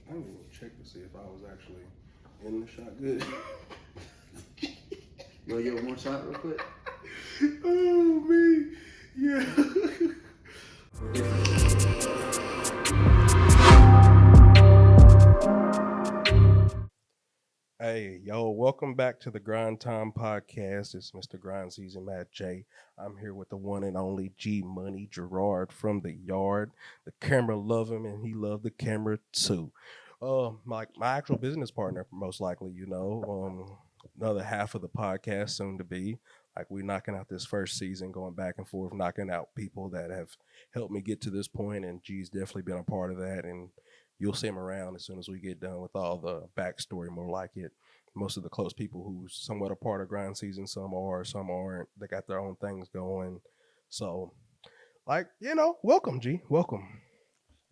I didn't even check to see if I was actually in the shot good. You want to give it one shot real quick? Oh, me. Yeah. Hey, yo, welcome back to the Grind Time podcast. It's Mr. Grind Season Matt J. I'm here with the one and only G Money Gerard from the yard. The camera love him and he loved the camera too. My actual business partner, most likely, another half of the podcast soon to be. Like we knocking out this first season, going back and forth, knocking out people that have helped me get to this point, and G's definitely been a part of that. And you'll see him around as soon as we get done with all the backstory, more like it. Most of the close people who's somewhat a part of grind season, some are, some aren't. They got their own things going. So, welcome, G. Welcome.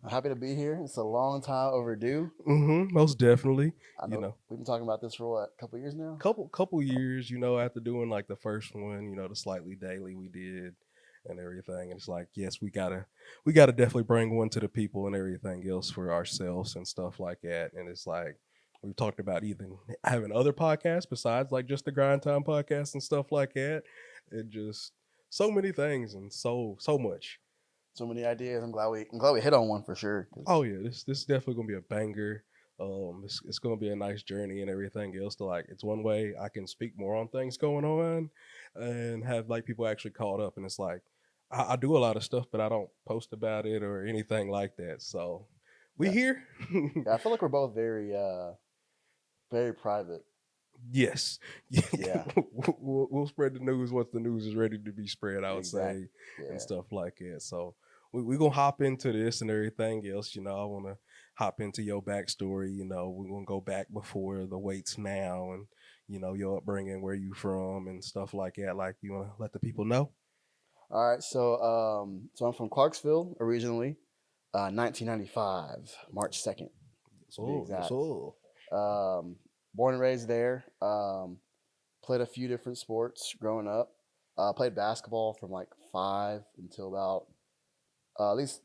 I'm happy to be here. It's a long time overdue. Most definitely. I know we've been talking about this for what, a couple years now? Couple years, after doing like the first one, the slightly daily we did and everything. And it's like, yes, we gotta definitely bring one to the people and everything else for ourselves and stuff like that. And it's like we've talked about even having other podcasts besides like just the Grind Time podcast and stuff like that. It just so many things and so much. So many ideas. I'm glad we hit on one for sure. Oh yeah, this is definitely gonna be a banger. It's gonna be a nice journey and everything else. To like, it's one way I can speak more on things going on, and have like people actually caught up. And it's like I do a lot of stuff, but I don't post about it or anything like that. So we here. Yeah, I feel like we're both very private. Yes. Yeah. We'll spread the news once the news is ready to be spread, I would say, Yeah. and stuff like that. So we're going to hop into this and everything else. I want to hop into your backstory. We're going to go back before the weights now and, your upbringing, where you from and stuff like that. Like, you want to let the people know? All right. So I'm from Clarksville originally, 1995, March 2nd. To be exact. Born and raised there. Played a few different sports growing up. Played basketball from like 5 until about at least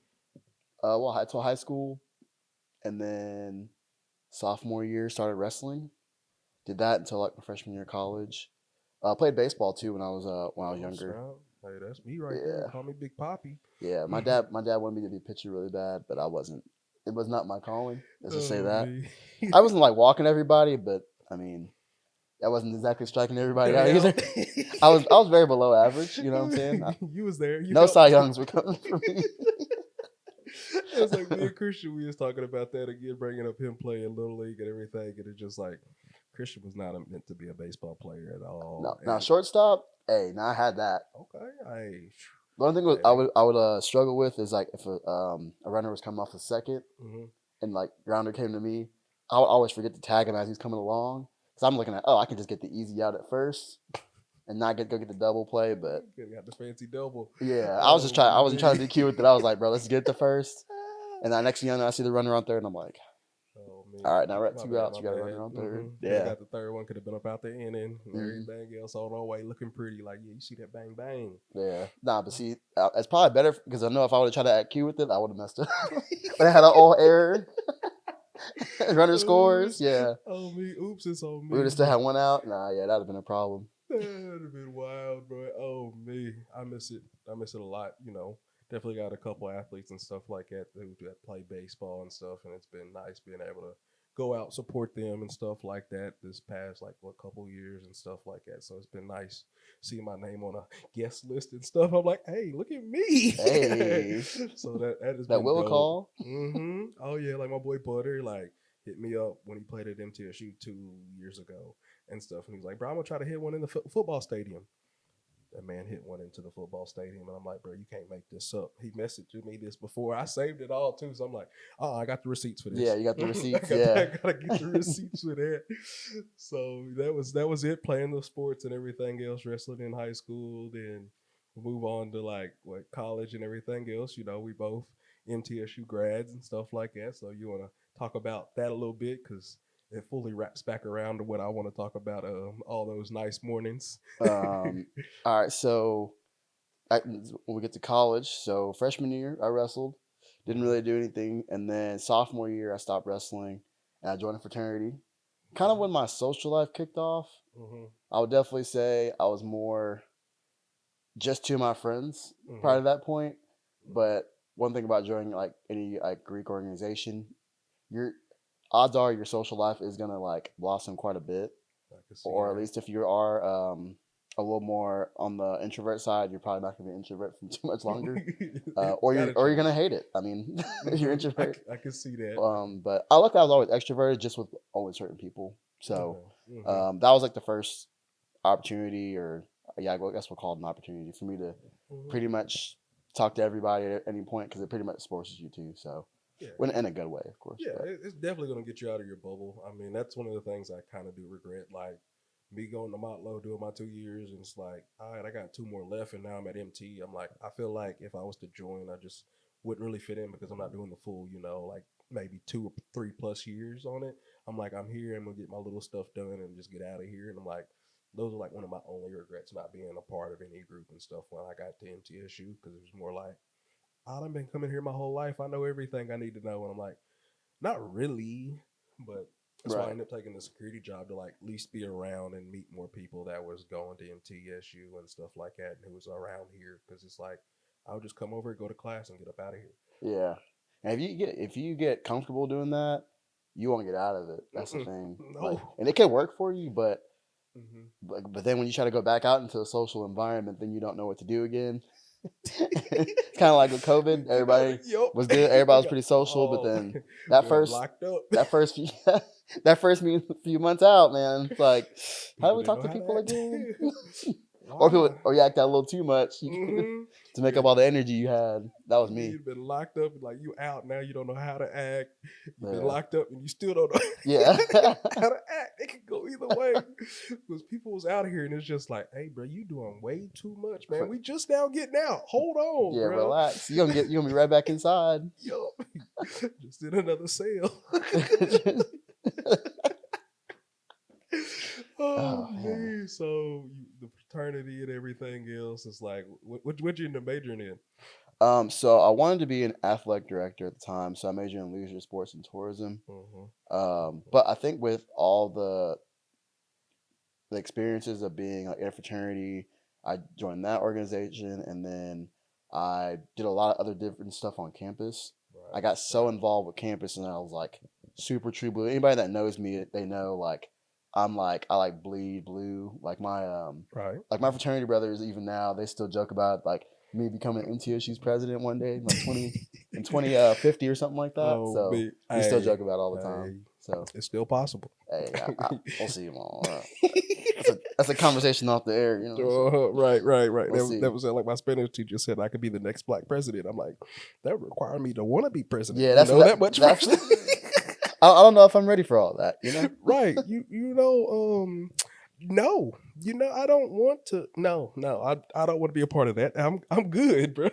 until high school, and then sophomore year started wrestling. Did that until like my freshman year of college. Played baseball too when I was younger. Hey, that's me right there. Call me Big Poppy. Yeah, my dad wanted me to be a pitcher really bad, but I wasn't. It was not my calling. Let's just say that. I wasn't like walking everybody, but I mean, I wasn't exactly striking everybody out either. I was very below average. You know what I'm saying? You was there. No Cy Youngs were coming for me. It was like me and Christian. We was talking about that again, bringing up him playing Little League and everything, and it's just like Christian was not meant to be a baseball player at all. No, now shortstop. Hey, now I had that. Okay, The only thing I would struggle with is like if a runner was coming off the second and like grounder came to me, I would always forget to tag him as he's coming along because I'm looking at I can just get the easy out at first and not go get the double play, but got the fancy double. Yeah, I wasn't trying to be cute with it. I was like, bro, let's get the first, and the next thing you know, I see the runner on third, and I'm like, all right, now we're at 2 outs. You got a runner on third. Yeah, got the third one. Could have been up out the inning and everything else on our way, looking pretty. Like, yeah, you see that bang bang. Yeah, nah, but see, it's probably better because I know if I would have tried to act cute with it, I would have messed up. But I had an all error. Runner scores. Yeah. Oh me, oops, it's on me. We would have still had 1 out. Nah, yeah, that'd have been a problem. That'd have been wild, bro. Oh me, I miss it. I miss it a lot. Definitely got a couple athletes and stuff like that who play baseball and stuff, and it's been nice being able to go out, support them and stuff like that this past couple years and stuff like that. So it's been nice seeing my name on a guest list and stuff. I'm like, hey, look at me. Hey. So that is that will call. Oh yeah, like my boy Butter hit me up when he played at MTSU 2 years ago and stuff, and he's like, bro, I'm gonna try to hit one in the football stadium. That man hit one into the football stadium, and I'm like, bro, you can't make this up. He messaged me this before. I saved it all too, so I'm like, oh, I got the receipts for this. Yeah, you got the receipts. I gotta get the receipts for that. So that was it. Playing the sports and everything else, wrestling in high school, then move on to college and everything else. We both MTSU grads and stuff like that. So you want to talk about that a little bit because it fully wraps back around to what I want to talk about. All those nice mornings. All right, so when we get to college, so freshman year I wrestled, Didn't really do anything. And then sophomore year, I stopped wrestling and I joined a fraternity. Kind of when my social life kicked off, I would definitely say I was more just to my friends prior to that point. But one thing about joining like any like Greek organization, your odds are your social life is gonna like blossom quite a bit, or at least if you are a little more on the introvert side, you're probably not gonna be an introvert for too much longer, or you're gonna hate it. I mean, if you're introvert, I can see that. But I look, I was always extroverted, just with only certain people. So that was like the first opportunity, or yeah, I guess we'll call it an opportunity for me to pretty much talk to everybody at any point, because it pretty much forces you to. So in a good way, of course. Yeah, it's definitely going to get you out of your bubble. I mean, that's one of the things I kind of do regret. Like me going to Motlow, doing my 2 years, and it's like, all right, I got 2 more left, and now I'm at MT. I'm like, I feel like if I was to join, I just wouldn't really fit in, because I'm not doing the full, like maybe 2 or 3 plus years on it. I'm like, I'm here, I'm going to get my little stuff done and just get out of here. And I'm like, those are like one of my only regrets, not being a part of any group and stuff when I got to MTSU, because it was more like, I've been coming here my whole life. I know everything I need to know. And I'm like, not really, but that's why I ended up taking the security job, to like at least be around and meet more people that was going to MTSU and stuff like that, and who was around here. Because it's like, I'll just come over, go to class, and get up out of here. Yeah, and if you get comfortable doing that, you won't get out of it. That's the thing. No. Like, and it can work for you, but but then when you try to go back out into a social environment, then you don't know what to do again. It's kind of like with COVID. Everybody was good. Everybody was pretty social, but then that first few months out, man, it's like, how do we talk to people again? Or you act out a little too much to make up all the energy you had. That was me. You've been locked up, like you out now. You don't know how to act. You've been locked up, and you still don't know how to act. It can go either way. Because people was out here, and it's just like, hey, bro, you doing way too much, man. We just now getting out. Hold on, yeah, bro. Relax. You gonna be right back inside. Yo, just in another cell. Oh man! So the fraternity and everything else is like, what you end up majoring in? So I wanted to be an athletic director at the time, so I majored in leisure, sports, and tourism. But I think with all the experiences of being like in a fraternity, I joined that organization, and then I did a lot of other different stuff on campus. I got so involved with campus, and I was like super true blue. Anybody that knows me, they know like I like bleed blue. Like my like my fraternity brothers, even now, they still joke about like me becoming MTSU's president one day, like 2050 or something like that. So we still joke about it all the time. So it's still possible. Hey, we'll see you all. That's a conversation off the air, you know. Right. That was like my Spanish teacher said I could be the next black president. I'm like, that would require me to want to be president. Yeah, that much. I don't know if I'm ready for all that, you know? Right. No. I don't want to. No. I don't want to be a part of that. I'm good, bro.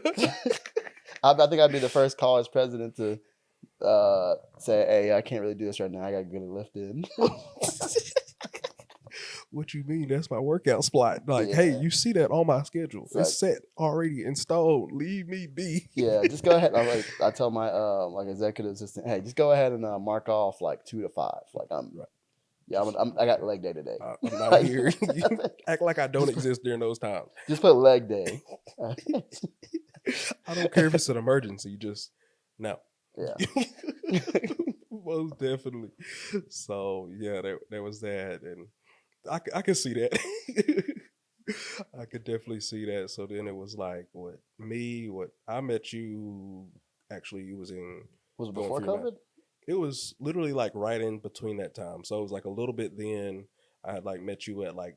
I think I'd be the first college president to say, hey, I can't really do this right now. I got to get a lift in. What you mean? That's my workout spot. Like, hey, you see that on my schedule. It's like, set, already installed. Leave me be. Yeah, just go ahead. I tell my like executive assistant, hey, just go ahead and mark off like 2 to 5. Like I got leg day today. I'm not here. You act like I don't exist during those times. Just put leg day. I don't care if it's an emergency. Just no. Yeah. Most definitely. So yeah, there was that, and I could see that. I could definitely see that. So then it was like, what I met you. Actually, it was it before COVID? It was literally like right in between that time. So it was like a little bit then. I had like met you at like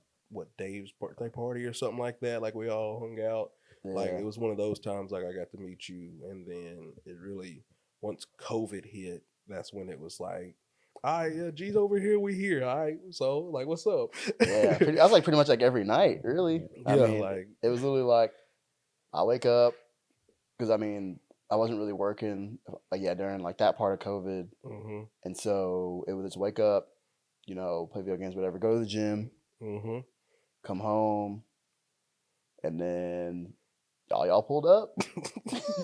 Dave's birthday party or something like that. Like we all hung out. Yeah. Like it was one of those times like I got to meet you, and then it really, once COVID hit, that's when it was like, all right, G's over here, we here. All right, so like, what's up? Yeah, I was like pretty much like every night, really. I mean, like it was literally like I wake up, because I mean I wasn't really working, during like that part of COVID, and so it was just wake up, play video games, whatever, go to the gym, come home, and then y'all pulled up.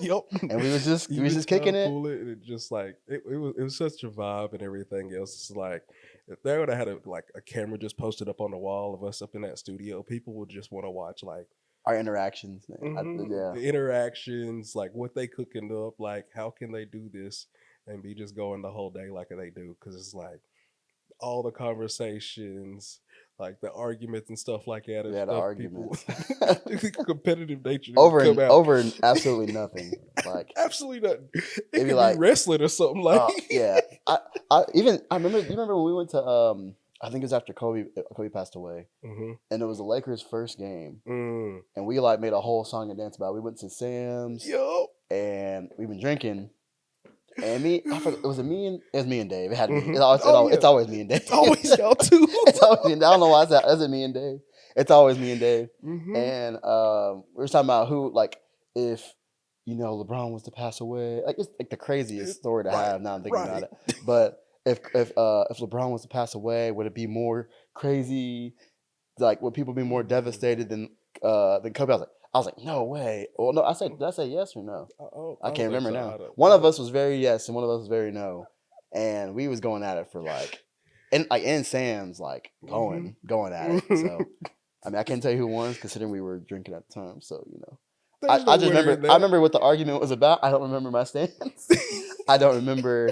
Yep. And we was just kicking it. And it just like it was such a vibe and everything else. It's like if they would have had a camera just posted up on the wall of us up in that studio, people would just want to watch like our interactions. The interactions, like what they cooking up, like how can they do this and be just going the whole day like they do, because it's like all the conversations, like the arguments and stuff like that. Yeah, the arguments. Competitive nature over absolutely nothing. Like absolutely nothing. It could be like wrestling or something like. Yeah, I remember. You remember when we went to I think it was after Kobe passed away, and it was the Lakers' first game, and we like made a whole song and dance about it. We went to Sam's, and we've been drinking. And it was me and Dave. It had me. It's always me and Dave. It's always y'all too. It's always me. I don't know why it's me and Dave. It's always me and Dave. And we were talking about who, like, if LeBron was to pass away, like it's like the craziest story to have. Now I'm thinking about it. But if LeBron was to pass away, would it be more crazy? Like, would people be more devastated than Kobe? I was like, no way. Well, no, did I say yes or no? I can't remember now. One of us was very yes, and one of us was very no, and we was going at it for like, and Sam's like going at it. So, I mean, I can't tell you who won, considering we were drinking at the time. So, I just remember. I remember what the argument was about. I don't remember my stance. I don't remember,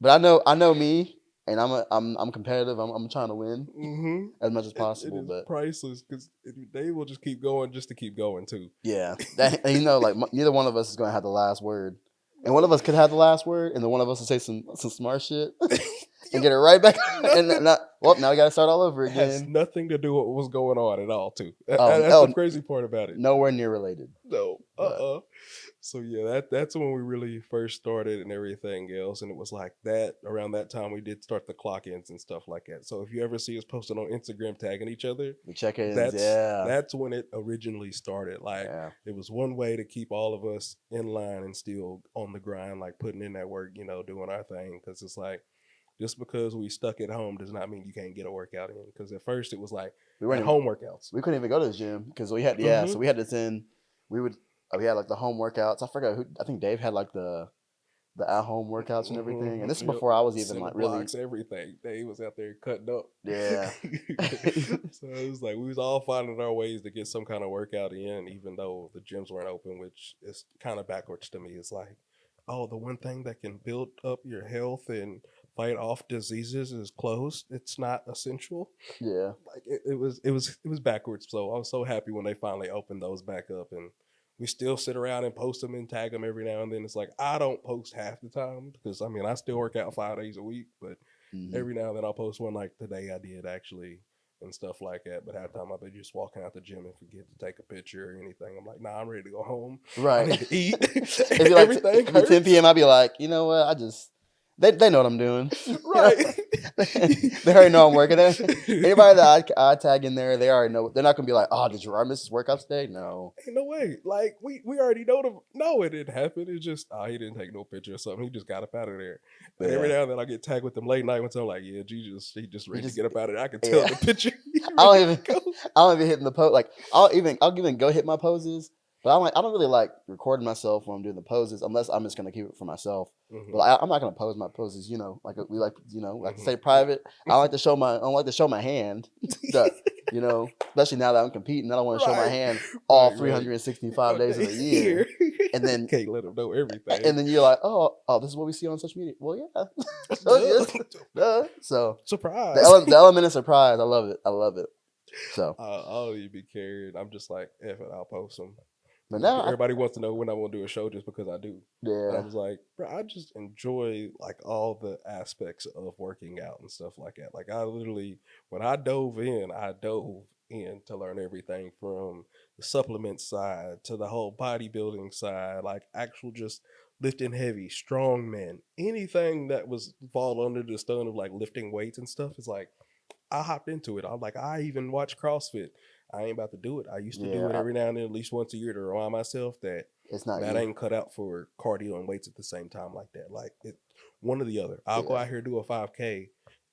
but I know me. And I'm competitive. I'm trying to win as much as possible. But priceless, because they will just keep going just to keep going too. Yeah, like neither one of us is going to have the last word, and one of us could have the last word, and then one of us will say some smart shit and get it right back. And now we got to start all over again. It has nothing to do with what was going on at all. Too. That's the crazy part about it. Nowhere near related. No. So yeah, that's when we really first started and everything else, and it was like that. Around that time, we did start the clock-ins and stuff like that. So if you ever see us posting on Instagram tagging each other, the check-ins, that's when it originally started. Like it was one way to keep all of us in line and still on the grind, like putting in that work, doing our thing. Because it's like just because we stuck at home does not mean you can't get a workout in. Because at first it was like we were home workouts. We couldn't even go to the gym because we had so we had to send. We had like the home workouts. I forgot who. I think Dave had like the at-home workouts and everything. And this is before I was even like really everything. Dave was out there cutting up. Yeah. So it was like we was all finding our ways to get some kind of workout in, even though the gyms weren't open, which is kind of backwards to me. It's like, oh, the one thing that can build up your health and fight off diseases is closed. It's not essential. Yeah. Like it was backwards. So I was so happy when they finally opened those back up, and we still sit around and post them and tag them every now and then. It's like I don't post half the time because I still work out 5 days a week, but every now and then I'll post one like today I did actually and stuff like that. But half the time I'll be just walking out the gym and forget to take a picture or anything. I'm like, nah, I'm ready to go home. Right. I need to eat. If everything like 10 p.m. I'll be like, you know what? They know what I'm doing. Right. They already know I'm working. Anybody that I tag in there, they already know. They're not going to be like, oh, did Gerard miss his workout today? No. Ain't no way. Like, we already know no, it didn't happen. It's just, he didn't take no picture or something. He just got up out of there. And every now and then I get tagged with them late night ones. I'm like, yeah, he just ready to get up out of there. I can tell the picture. I don't even hit the pose. Like, I'll even go hit my poses. But I don't really like recording myself when I'm doing the poses unless I'm just gonna keep it for myself. But I'm not gonna pose my poses, like we like, to stay private. I don't like to show my hand, especially now that I'm competing. I don't want to show my hand all 365 days of the year, and then can't let them know everything. And then you're like, oh, this is what we see on social media. Well, yeah, so surprise. The element of surprise, I love it. So I'll even be carried. I'm just like, F it, I'll post them. But now everybody wants to know when I want to do a show just because I do. Yeah. And I was like, bro, I just enjoy like all the aspects of working out and stuff like that. Like I literally, when I dove in to learn everything from the supplement side to the whole bodybuilding side, like actual just lifting heavy, strong men, anything that was fall under the stone of like lifting weights and stuff. It's like, I hopped into it. I'm like, I even watch CrossFit. I ain't about to do it. I used to do it every now and then, at least once a year, to remind myself that I ain't cut out for cardio and weights at the same time like that. Like one or the other. I'll go out here do a 5K,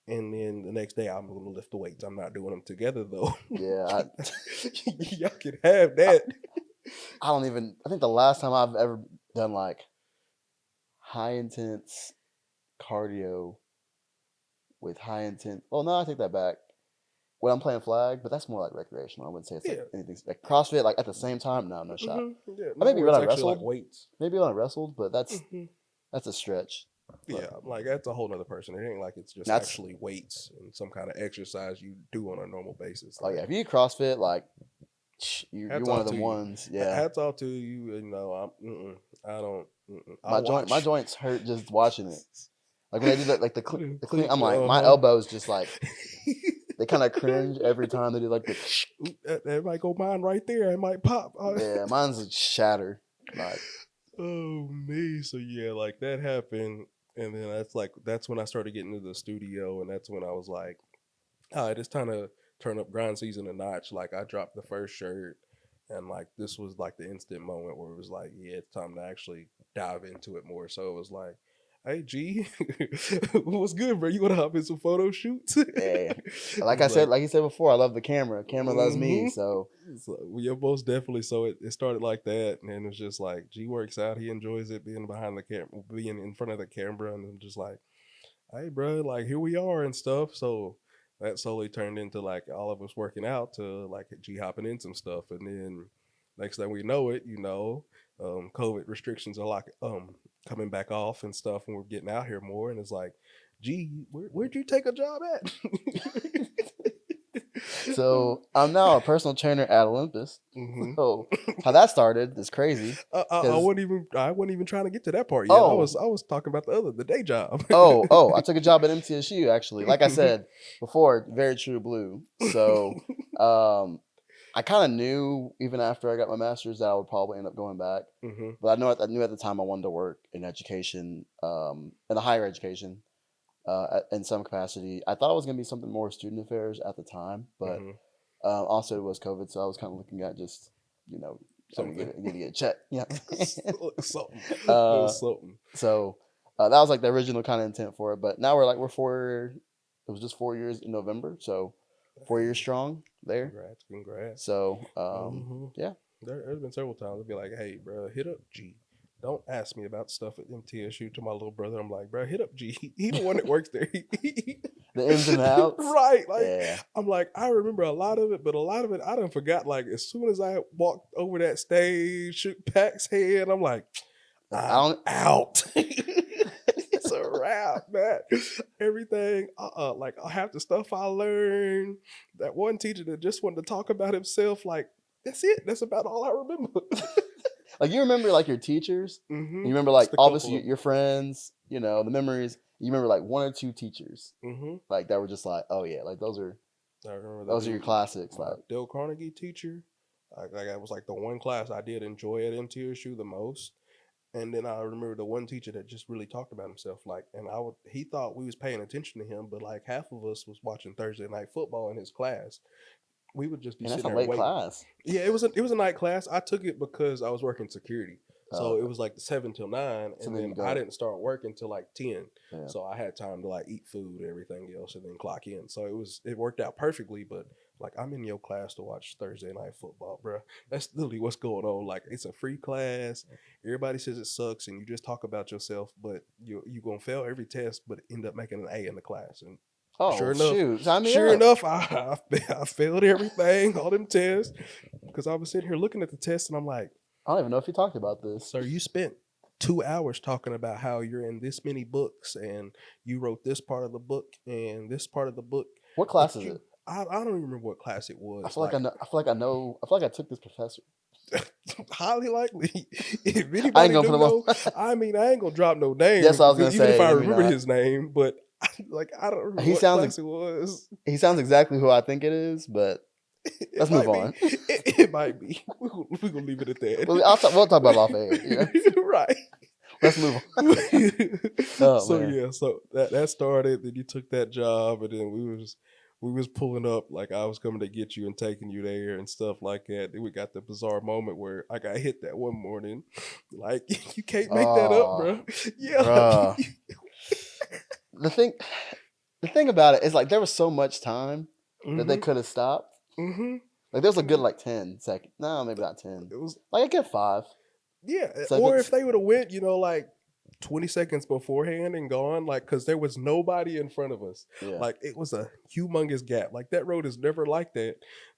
and then the next day I'm going to lift the weights. I'm not doing them together though. Yeah, y'all can have that. I think the last time I've ever done like high intense cardio with high intense. Oh no, I take that back. When I'm playing flag, but that's more like recreational. I wouldn't say it's like anything like CrossFit. Like at the same time, no shot. Yeah, I maybe when I wrestled, like weights. Maybe when I wrestled, but that's a stretch. But, yeah, like that's a whole nother person. It ain't like it's just actually weights and some kind of exercise you do on a normal basis. Like, oh yeah, if you do CrossFit, like you're one of the ones. Yeah, hats off to you. You know, I don't. My joints hurt just watching it. Like when they do that, like the clean, I'm like my elbows just like they kind of cringe every time they do like the. That might go mine right there. It might pop. Yeah, mine's shatter. Like, oh me. So yeah, like that happened, and then that's when I started getting into the studio, and that's when I was like, all right, it's time to turn up grind season a notch. Like I dropped the first shirt, and like this was like the instant moment where it was like, yeah, it's time to actually dive into it more. So it was like, hey G, what's good, bro? You want to hop in some photo shoots? Yeah. Like you said before, I love the camera. Camera loves me, so yeah, most definitely. So it started like that, and then it's just like G works out. He enjoys it being behind the camera, being in front of the camera, and I'm just like, hey, bro, like here we are and stuff. So that slowly turned into like all of us working out to like G hopping in some stuff, and then next thing we know it, you know, COVID restrictions are like coming back off and stuff, and we're getting out here more, and it's like, gee, where'd you take a job at? So I'm now a personal trainer at Olympus. So how that started is crazy. I wasn't even trying to get to that part yet. I was talking about the day job. I took a job at MTSU actually. Like I said before, very true blue. So I kind of knew even after I got my master's that I would probably end up going back. But I knew at the time I wanted to work in education, in the higher education, in some capacity. I thought it was going to be something more student affairs at the time, but also it was COVID, so I was kind of looking at just, you know, something to get a check. Yeah, something. So that was like the original kind of intent for it. But now it was just 4 years in November, so 4 years strong there. Congrats. So yeah, there's been several times I'd be like, hey bro, hit up G, don't ask me about stuff at MTSU. To my little brother, I'm like, bro, hit up G, he the one that works there. The ins and outs, right? Like I'm like, I remember a lot of it, but a lot of it I done forgot. Like as soon as I walked over that stage, shook Pac's hand, I'm like, I'm out. It's a wrap, man. Everything, like half the stuff I learned. That one teacher that just wanted to talk about himself, like that's it. That's about all I remember. Like you remember like your teachers. You remember like obviously your friends. You know the memories. You remember like one or two teachers, like that were just like, oh yeah, like those are your classics. Like Dale Carnegie teacher, like that was like the one class I did enjoy at MTSU the most. And then I remember the one teacher that just really talked about himself, like, and he thought we was paying attention to him, but like half of us was watching Thursday night football in his class. We would just be sitting there waiting. Class. Yeah, it was a night class. I took it because I was working security. So it was like 7 till 9, and then I didn't start working till like 10. Yeah. So I had time to like eat food and everything else, and then clock in. So it worked out perfectly. But like I'm in your class to watch Thursday night football, bro. That's literally what's going on. Like it's a free class. Everybody says it sucks, and you just talk about yourself, but you gonna fail every test, but end up making an A in the class. And sure enough, I failed everything, all them tests, because I was sitting here looking at the test, and I'm like, I don't even know if you talked about this. Sir, you spent 2 hours talking about how you're in this many books and you wrote this part of the book and this part of the book. What class is it? I don't even remember what class it was. I feel like I took this professor. Highly likely. If anybody I ain't gonna know, I ain't gonna drop no name. Yes, I was gonna say. Even if I remember his name, but I don't remember what class it was. He sounds exactly who I think it is, but let's move on. It might be. We're gonna leave it at that. We'll talk about it off air. Yeah. Right. Let's move on. So that started. Then you took that job, and then we was pulling up. Like I was coming to get you and taking you there and stuff like that. Then we got the bizarre moment where I got hit that one morning. Like you can't make that up, bro. Yeah. The thing about it is like there was so much time that they could have stopped. Like there's a good like 10 seconds. No, maybe not 10. It was like I get 5. Yeah, seconds. or if they would have went, like 20 seconds beforehand and gone, like, because there was nobody in front of us. Yeah. Like, it was a humongous gap. Like, that road is never like that.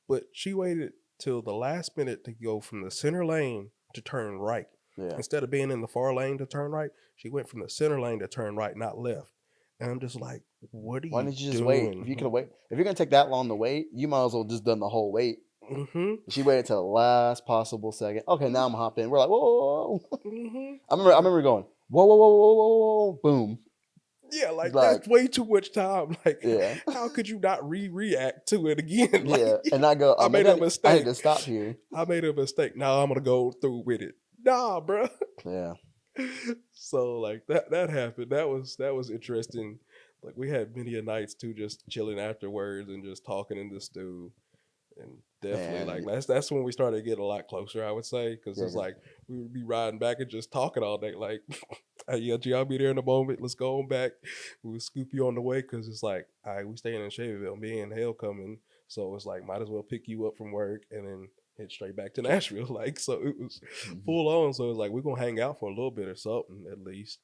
But she waited till the last minute to go from the center lane to turn right. Yeah. Instead of being in the far lane to turn right, she went from the center lane to turn right, not left. And I'm just like, what are you doing? Why didn't you just wait? If you could wait, if you're gonna take that long to wait, you might as well just done the whole wait. Mm-hmm. She waited till the last possible second. Okay, now I'm hopping. We're like, whoa, whoa, whoa. Mm-hmm. I remember going, whoa, whoa, whoa, whoa, whoa, whoa, boom. Yeah, like that's way too much time. Like, how could you not react to it again? Like, yeah, and I go, I made a mistake. I had to stop here. I made a mistake. Now I'm gonna go through with it. Nah, bro. Yeah. So like that happened. That was interesting. Like we had many nights too, just chilling afterwards and just talking in the stew. And definitely, like that's when we started to get a lot closer, I would say, because it's like we would be riding back and just talking all day. Like, hey, yeah, G, I'll be there in a moment. Let's go on back. We would scoop you on the way because it's like, all right, we staying in Shelbyville. Me and Hale coming, so it's like might as well pick you up from work and then head straight back to Nashville. Like, so it was full on. So it's like we're gonna hang out for a little bit or something at least.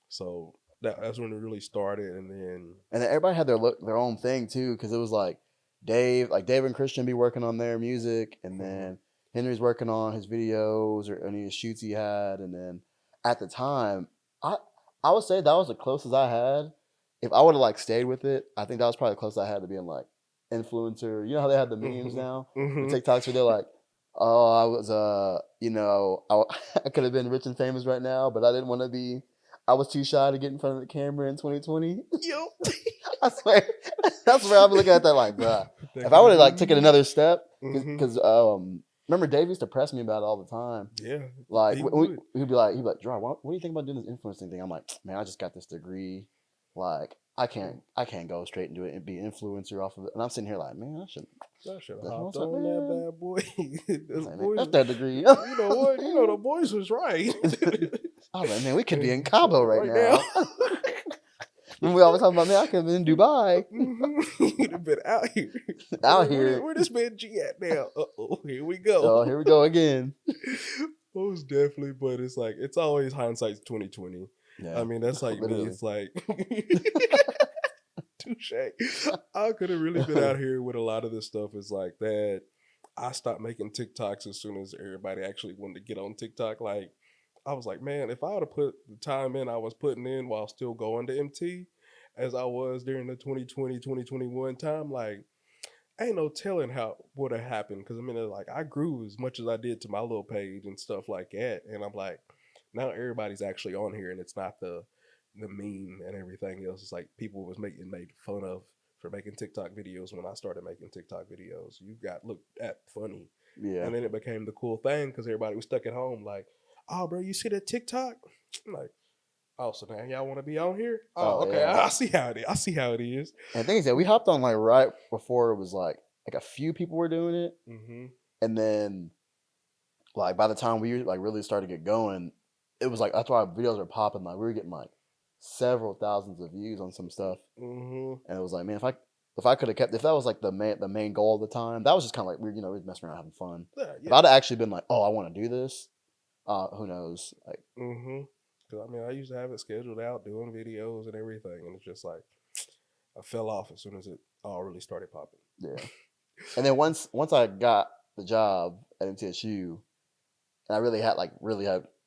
So that's when it really started, and then everybody had their own thing too, because it was like. Dave and Christian be working on their music, and then Henry's working on his videos or any shoots he had. And then at the time, I would say that was the closest I had. If I would have like stayed with it, I think that was probably the closest I had to being like influencer. You know how they have the memes now, the TikToks where they're like, "Oh, I was I could have been rich and famous right now, but I didn't want to be. I was too shy to get in front of the camera in 2020." Yo. I swear, that's where I'm looking at that like, bruh. If I would have like taken another step, because remember Dave used to press me about it all the time. Yeah, like he'd be like, Gerard, what do you think about doing this influencing thing? I'm like, man, I just got this degree. Like, I can't go straight and do it and be an influencer off of it. And I'm sitting here like, man, I should have hopped on that bad boy. That's that degree. You know what? The boys was right. I was like, man, we could be in Cabo right now. We always talk about, man, I could have been in Dubai. You'd have been out here. Where this man G at now? Here we go. Oh, here we go again. Most definitely, but it's like it's always hindsight's 2020. Yeah. I mean, that's like me. It's like touche. I could have really been out here with a lot of this stuff. It's like that. I stopped making TikToks as soon as everybody actually wanted to get on TikTok. Like, I was like, man, if I would have put the time in I was putting in while still going to MT, as I was during the 2020, 2021 time, like, ain't no telling how would have happened. Because I mean, like, I grew as much as I did to my little page and stuff like that, and I'm like, now everybody's actually on here, and it's not the meme and everything else. It's like people was made fun of for making TikTok videos when I started making TikTok videos. You got looked at funny, yeah, and then it became the cool thing because everybody was stuck at home, like, oh, bro, you see that TikTok? I'm like, oh, so now y'all want to be on here? Oh, okay. Yeah. I see how it is. And the thing is that we hopped on like right before it was like a few people were doing it, and then like by the time we like really started to get going, it was like that's why our videos were popping. Like we were getting like several thousands of views on some stuff, and it was like, man, if I could have kept, if that was like the main goal at the time, that was just kind of like we were messing around having fun. Yeah. If I'd actually been like, oh, I want to do this. Who knows? Like, because I mean, I used to have it scheduled out, doing videos and everything, and it's just like I fell off as soon as it all really started popping. Yeah, and then once I got the job at MTSU, and I really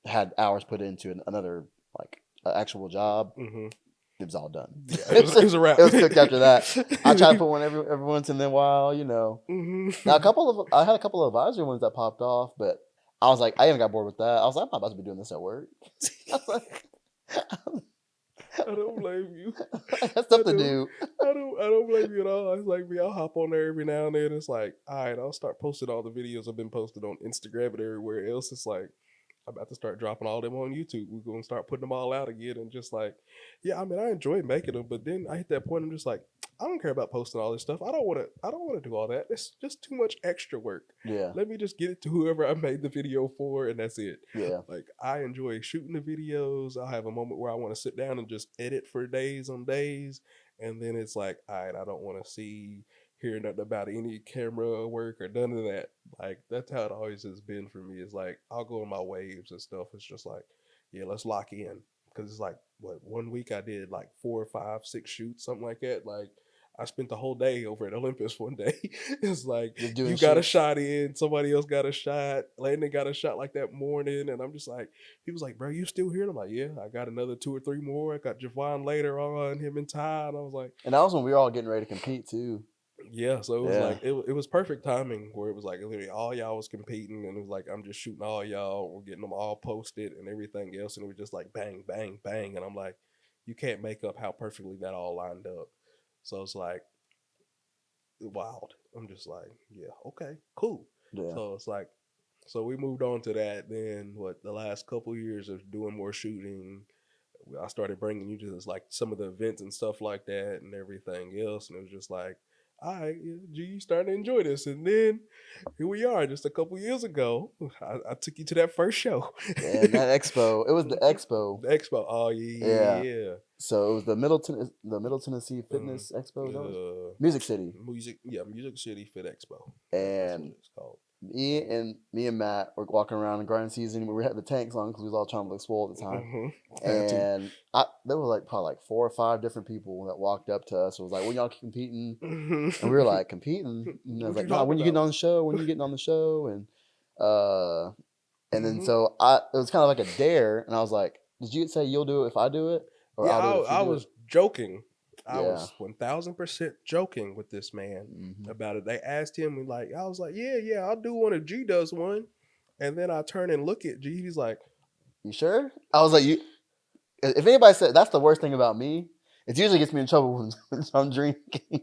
had hours put into another like actual job. It was all done. Yeah, it was a wrap. It was cooked after that. I tried to put one every once in a while, Now I had a couple of advisory ones that popped off, but. I was like, I even got bored with that. I was like, I'm not about to be doing this at work. I was like, I don't blame you. That's stuff to do. I don't blame you at all. It's like me, I'll hop on there every now and then. It's like, all right, I'll start posting all the videos I've been posted on Instagram and everywhere else. It's like, I'm about to start dropping all them on YouTube. We're going to start putting them all out again. And just like, yeah, I mean, I enjoy making them. But then I hit that point, I'm just like, I don't care about posting all this stuff. I don't want to do all that. It's just too much extra work. Yeah. Let me just get it to whoever I made the video for, and that's it. Yeah. Like, I enjoy shooting the videos. I'll have a moment where I want to sit down and just edit for days on days. And then it's like, all right, I don't want to see hear nothing about any camera work or none of that. Like that's how it always has been for me. It's like I'll go on my waves and stuff. It's just like, yeah, let's lock in because it's like what 1 week I did like 4 or 5, 6 shoots, something like that. Like I spent the whole day over at Olympus one day. It's like you got a shot in, somebody else got a shot, Landon got a shot like that morning, and I'm just like, he was like, bro, you still here? And I'm like, yeah, I got another 2 or 3 more. I got Javon later on, him and Ty, and I was like, and that was when we were all getting ready to compete too. Yeah, so it was like it was perfect timing where it was like literally all y'all was competing, and it was like I'm just shooting all y'all, we're getting them all posted and everything else, and it was just like bang, bang, bang, and I'm like, you can't make up how perfectly that all lined up. So it's like wild. I'm just like, yeah, okay, cool. Yeah. So it's like, so we moved on to that. Then what? The last couple of years of doing more shooting, I started bringing you to this, like some of the events and stuff like that and everything else, and it was just like, all right, G, you starting to enjoy this. And then here we are just a couple years ago. I took you to that first show. Yeah, that expo. It was the expo. The expo. Oh, yeah. So it was the Middle Tennessee Fitness Expo. Music City. Music City Fit Expo. And it's called. Me and Matt were walking around in grind season. We had the tanks on because we was all trying to look swole at the time. And there were like probably like 4 or 5 different people that walked up to us. It was like, "When y'all keep competing?" And we were like, "Competing?" And I was like, "No, when you getting on the show? When you getting on the show?" And then so it was kind of like a dare, and I was like, "Did you say you'll do it if I do it?" Or yeah, I was joking. I was 1000% joking with this man about it. They asked him, and I was like, yeah, I'll do one if G does one. And then I turn and look at G. He's like, "You sure?" I was like, if anybody said that's the worst thing about me, it usually gets me in trouble when I'm drinking.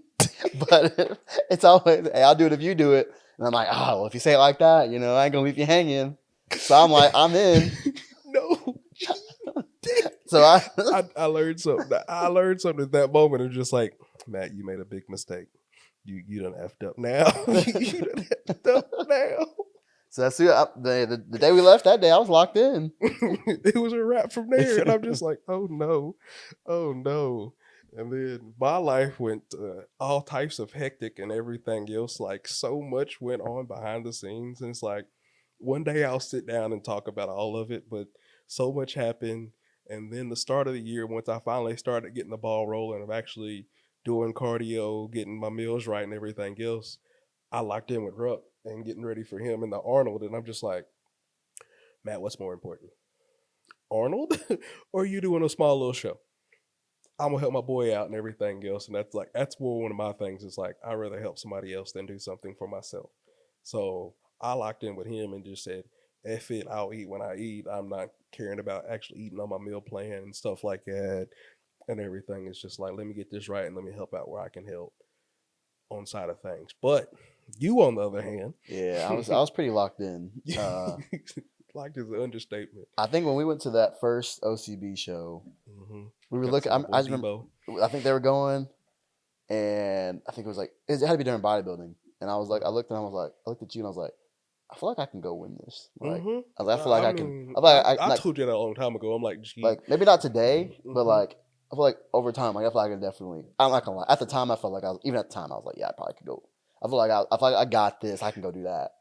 But it's always, "Hey, I'll do it if you do it." And I'm like, "Oh, well, if you say it like that, I ain't gonna leave you hanging." So I'm like, I'm in. No. So I learned something. I learned something at that moment. It's just like, Matt, you made a big mistake. You done effed up now. You done effed up now. So that's the day we left. That day I was locked in. It was a wrap from there, and I'm just like, oh no. And then my life went all types of hectic and everything else. Like so much went on behind the scenes, and it's like one day I'll sit down and talk about all of it, but so much happened. And then the start of the year, once I finally started getting the ball rolling of actually doing cardio, getting my meals right and everything else, I locked in with Ruck and getting ready for him and the Arnold. And I'm just like, Matt, what's more important? Arnold or you doing a small little show? I'm gonna help my boy out and everything else. And that's more one of my things is like, I'd rather help somebody else than do something for myself. So I locked in with him and just said, F it, I'll eat when I eat. I'm not caring about actually eating on my meal plan and stuff like that and everything. It's just like, let me get this right and let me help out where I can help on side of things. But you, on the other hand, yeah, I was pretty locked in. Locked is an understatement. I think when we went to that first OCB show, we were looking. I remember. I think they were going, and I think it was like it had to be during bodybuilding. And I was like, I looked at you, and I was like, I feel like I can go win this. Like, I feel like I can. I told you that a long time ago. I'm like, gee. Like maybe not today, but like I feel like over time, like I feel like I can definitely. I'm not gonna lie. At the time, I felt like I was like, yeah, I probably could go. I feel like I got this. I can go do that.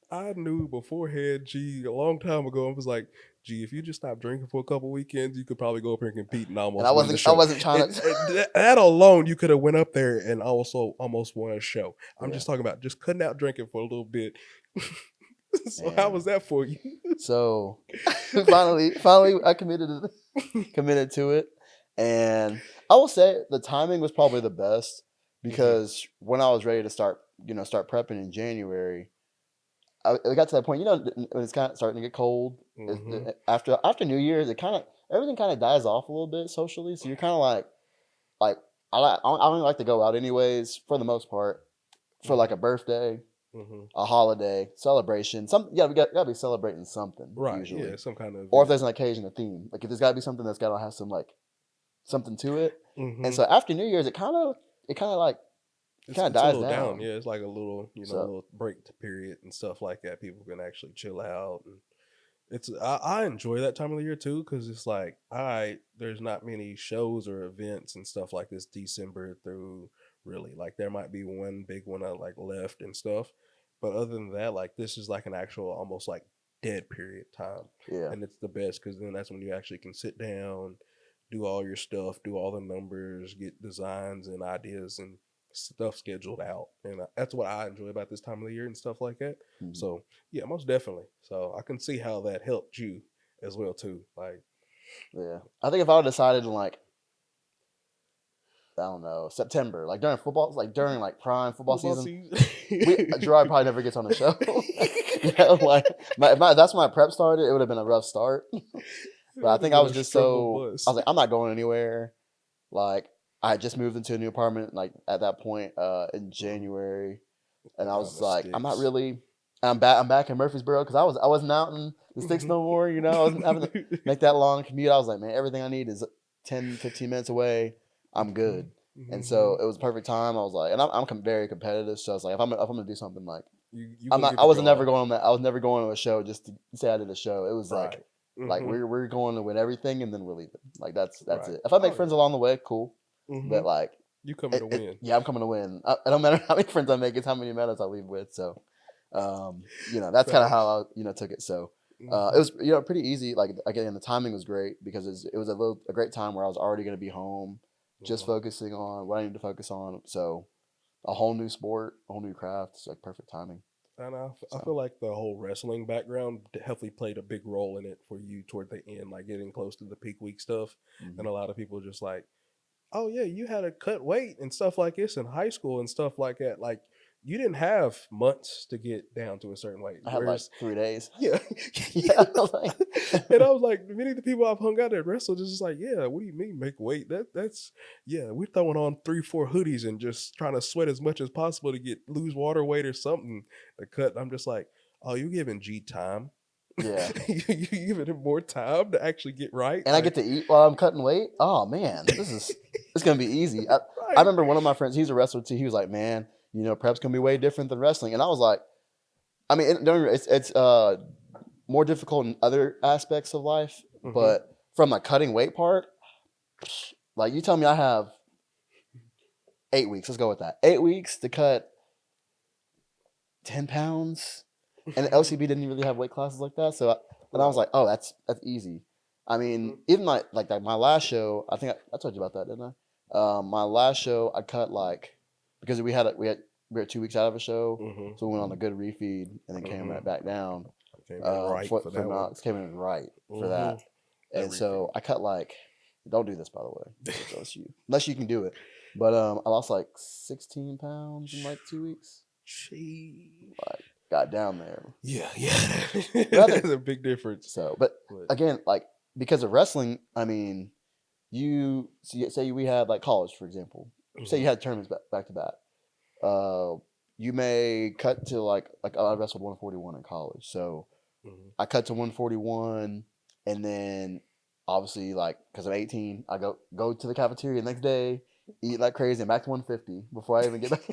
I knew beforehand, G, a long time ago. I was like, G, if you just stop drinking for a couple weekends, you could probably go up here and compete and almost. And I wasn't trying to. That alone, you could have went up there and also almost won a show. I'm just talking about just cutting out drinking for a little bit. So how was that for you? So finally, I committed to it, and I will say the timing was probably the best because when I was ready to start prepping in January, I got to that point. When it's kind of starting to get cold after New Year's, everything kind of dies off a little bit socially. So you're kind of like I don't like to go out anyways for the most part for like a birthday. A holiday celebration, we gotta be celebrating something, right? Usually. Yeah, some kind of, or if there's an occasion, a theme. Like if there's gotta be something that's gotta have some like something to it. And so after New Year's, it kind of dies down. Yeah, it's like a little a little break period and stuff like that. People can actually chill out, and I enjoy that time of the year too because it's like there's not many shows or events and stuff like this December through really. Like there might be one big one I like left and stuff, but other than that, like this is like an actual almost like dead period time, Yeah. and it's the best because then that's when you actually can sit down, do all your stuff, do all the numbers, get designs and ideas and stuff scheduled out, and that's what I enjoy about this time of the year and stuff like that. Mm-hmm. So yeah, most definitely. So I can see how that helped you as well too. Like, yeah, I think if I would decided in like, I don't know, September, like during football, like during like prime football season. Gerard probably never gets on the show. You know, like that's when my prep started. It would have been a rough start. But I think I was just I was like, I'm not going anywhere. Like I had just moved into a new apartment, like at that point in January, and I was like, I'm not really. I'm back in Murfreesboro because I wasn't out in the sticks no more. You know, I wasn't having to make that long commute. I was like, man, everything I need is 10, 15 minutes away. I'm good. Mm-hmm. And so it was the perfect time. I was like, and I'm very competitive, so I was like, if I'm gonna do something, like I was never going to a show just to say I did a show. It was like, like we're going to win everything, and then we're leaving. Like that's it. If I make friends along the way, cool. But like you coming to win? Yeah, I'm coming to win. It don't matter how many friends I make; it's how many medals I leave with. So, you know, that's kind of how I took it. So. It was pretty easy. Like again, the timing was great because it was a great time where I was already going to be home, just focusing on what I need to focus on. So a whole new sport, a whole new craft. It's like perfect timing. And I feel like the whole wrestling background definitely played a big role in it for you toward the end, like getting close to the peak week stuff. Mm-hmm. And a lot of people just like, oh yeah, you had to cut weight and stuff like this in high school and stuff like that. Like you didn't have months to get down to a certain weight. I had like 3 days. Yeah. Yeah. And I was like, many of the people I've hung out at wrestled just like, yeah, what do you mean make weight? That's we're throwing on 3-4 hoodies and just trying to sweat as much as possible to lose water weight or something to cut. I'm just like, oh, you're giving G time. Yeah. You giving him more time to actually get right. And I get to eat while I'm cutting weight. Oh man, it's gonna be easy. I remember one of my friends, he's a wrestler too. He was like, man, you know, prep's gonna be way different than wrestling. And I was like, I mean, it's more difficult in other aspects of life, but from a cutting weight part, like you tell me I have 8 weeks. Let's go with that. 8 weeks to cut 10 pounds. And LCB didn't really have weight classes like that. So I was like, oh, that's easy. I mean, even my last show, I think I told you about that, didn't I? My last show, I cut like, because we were 2 weeks out of a show, so we went on a good refeed and then came right back down. Came in right for that Knox. Came in right for that. And so I cut like, don't do this by the way, unless you can do it. But I lost like 16 pounds in like 2 weeks. Like got down there. Yeah. That's a big difference. So, but again, like because of wrestling, I mean, say we had like college, for example. Say you had tournaments back to back. You may cut to like I wrestled 141 in college, so I cut to 141, and then obviously like because I'm 18, I go to the cafeteria the next day, eat like crazy, and back to 150 before I even get back.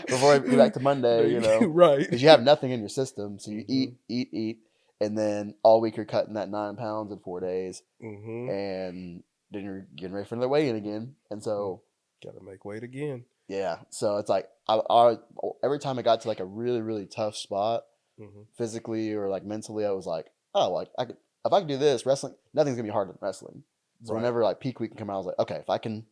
Before I get back to Monday, right? Because you have nothing in your system, so you eat, and then all week you're cutting that 9 pounds in 4 days, and then you're getting ready for another weigh-in again, and so gotta make weight again. Yeah, so it's like I every time I got to like a really really tough spot, physically or like mentally, I was like, oh, like if I could do this, wrestling, nothing's gonna be harder than wrestling. So whenever like peak week can come out, I was like, okay, if I can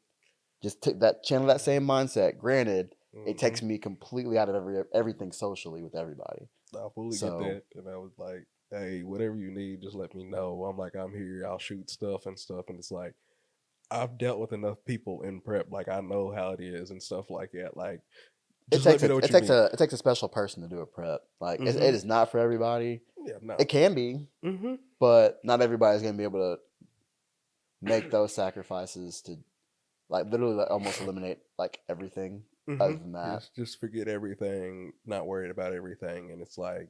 just channel that same mindset. Granted, it takes me completely out of everything socially with everybody. I fully get that, and I was like, hey, whatever you need, just let me know. I'm here. I'll shoot stuff, and it's like, I've dealt with enough people in prep, like I know how it is and stuff like that. Like, it takes a special person to do a prep. Like, it is not for everybody. Yeah, no. It can be, but not everybody's gonna be able to make those sacrifices to, like, literally like, almost eliminate like everything other than that. Just forget everything, not worried about everything, and it's like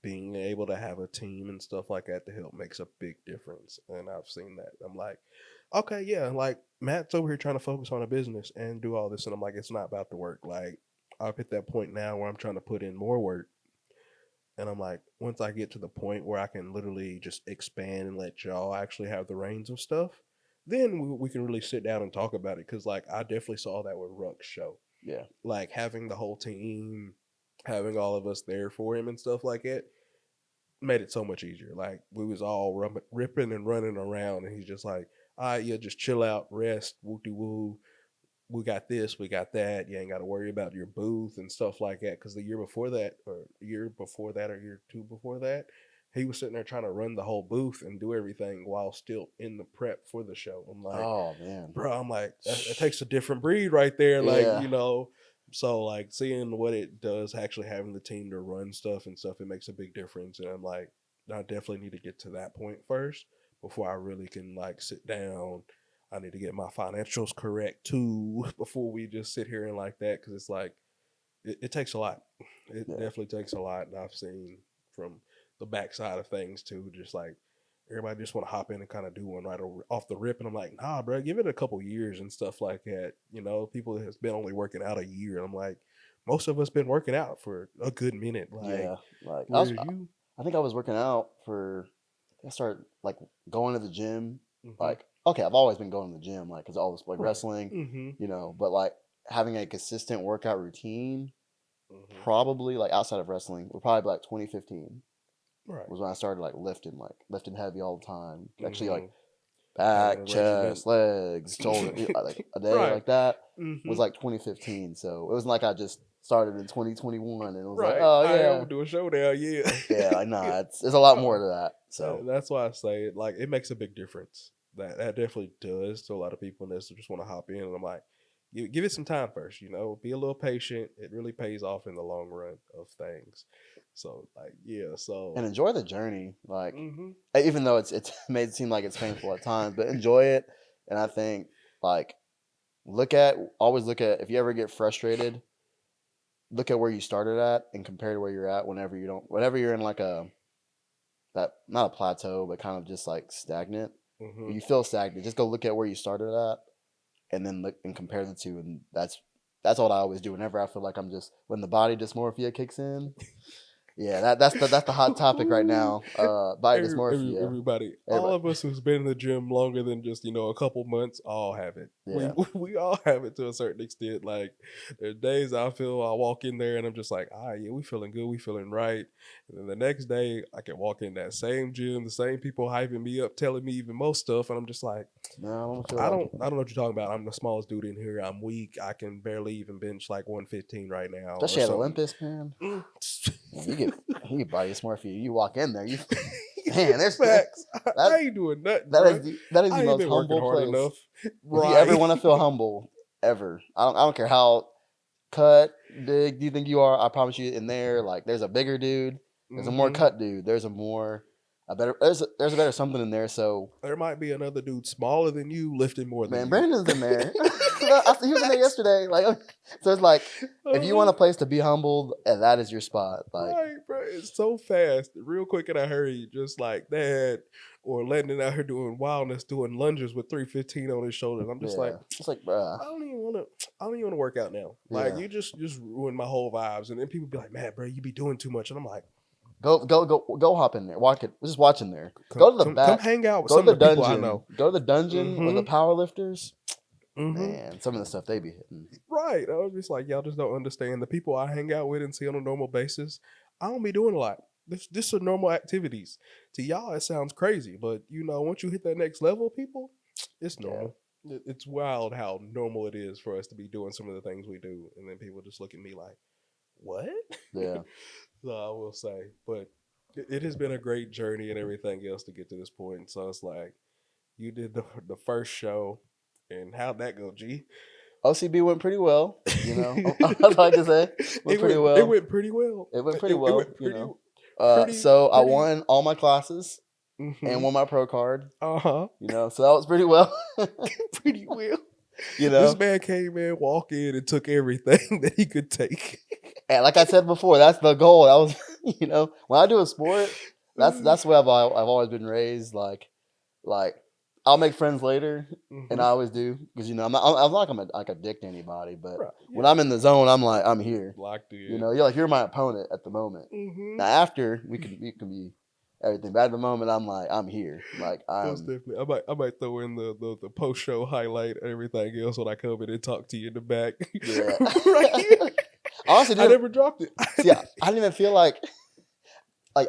being able to have a team and stuff like that to help makes a big difference. And I've seen that. I'm like, okay, yeah, like Matt's over here trying to focus on a business and do all this, and I'm like, it's not about the work. Like, I've hit that point now where I'm trying to put in more work, and I'm like, once I get to the point where I can literally just expand and let y'all actually have the reins of stuff, then we can really sit down and talk about it. Because like I definitely saw that with Runk's show. Yeah. Like having the whole team, having all of us there for him and stuff like that made it so much easier. Like we was all ripping and running around, and he's just like, all right, yeah, just chill out, rest, woo-de-woo. We got this, we got that. You ain't got to worry about your booth and stuff like that. Because the year before that, or year two before that, he was sitting there trying to run the whole booth and do everything while still in the prep for the show. I'm like, oh man, bro, I'm like, it takes a different breed right there. Like, you know, so like seeing what it does, actually having the team to run stuff and stuff, it makes a big difference. And I'm like, I definitely need to get to that point first before I really can like sit down. I need to get my financials correct too before we just sit here and like that. Cause it's like, it takes a lot. It definitely takes a lot. And I've seen from the backside of things too, just like everybody just want to hop in and kind of do one right off the rip. And I'm like, nah, bro, give it a couple years and stuff like that. You know, people has been only working out a year. And I'm like, most of us been working out for a good minute. Like, like I think I was working out I started like going to the gym. Like, okay, I've always been going to the gym, like, cause I always like wrestling, you know, but like having a consistent workout routine, probably like outside of wrestling, would probably be like 2015. Right. Was when I started like lifting heavy all the time. Actually, like back, chest, legs, shoulder, like a day like that was like 2015. So it wasn't like I just started in 2021 and it was like, oh yeah, I'm gonna do a showdown, yeah, like nah, it's a lot more to that. So that's why I say it. Like it makes a big difference. That definitely does to a lot of people, and they just want to hop in. And I'm like, give it some time first. You know, be a little patient. It really pays off in the long run of things. So like, and enjoy the journey. Like, even though it's made it seem like it's painful at times, but enjoy it. And I think like always look at if you ever get frustrated, look at where you started at and compare to where you're at whenever you're in like not a plateau, but kind of just like stagnant. When you feel stagnant, just go look at where you started at and then look and compare the two. And that's what I always do whenever I feel like when the body dysmorphia kicks in. Yeah, that's the hot topic right now. Body dysmorphia. Everybody, all of us who's been in the gym longer than just a couple months, all have it. Yeah. We all have it to a certain extent. Like there's days I walk in there and I'm just like, we feeling good, we feeling right. And then the next day I can walk in that same gym, the same people hyping me up, telling me even more stuff, and I'm just like, no, I don't know what you're talking about. I'm the smallest dude in here. I'm weak. I can barely even bench like 115 right now. Especially at Olympus, man. You get body dysmorphia. You walk in there, man, there's facts. I ain't doing nothing. That is the most humble place. Enough. Right. If you ever want to feel humble, ever. I don't care how cut, big do you think you are. I promise you, in there, like there's a bigger dude, there's a more cut dude, there's a better something in there. So there might be another dude smaller than you lifting more than you. Brandon's in there. He was in there yesterday. Like, so it's like if you want a place to be humbled, that is your spot. Like, right, bro. It's so fast, real quick in a hurry, just like that. Or Landon out here doing wildness, doing lunges with 315 on his shoulders. I'm just like, it's like, bruh, I don't even want to work out now. Like, you just ruin my whole vibes. And then people be like, man, bro, you be doing too much. And I'm like, Go hop in there. Walk it. Just watch in there. Go to the back. Come hang out with some of the people I know. Go to the dungeon with the power lifters. Man, some of the stuff they be hitting. Right. I was just like, y'all just don't understand. The people I hang out with and see on a normal basis, I don't be doing a lot. This are normal activities. To y'all, it sounds crazy. But, once you hit that next level, people, it's normal. Yeah. It's wild how normal it is for us to be doing some of the things we do. And then people just look at me like, what? Yeah. So I will say, but it has been a great journey and everything else to get to this point. So it's like, you did the first show, and how'd that go, G? OCB went pretty well, I'd like to say. It went pretty well. It went pretty well. So I won all my classes and won my pro card. So that was pretty well. Pretty well. This man came in, walked in, and took everything that he could take. And like I said before, that's the goal. That was, when I do a sport, that's the way I've always been raised. Like I'll make friends later, and I always do, because I'm not like a dick to anybody, but when I'm in the zone, I'm like, I'm here. Locked in. You're my opponent at the moment. Now after we can be everything. But at the moment, I'm like, I'm here. Like, Most definitely. I might throw in the post show highlight and everything else when I come in and talk to you in the back. Yeah. Right here. Honestly, I never dropped it. See, I didn't even feel like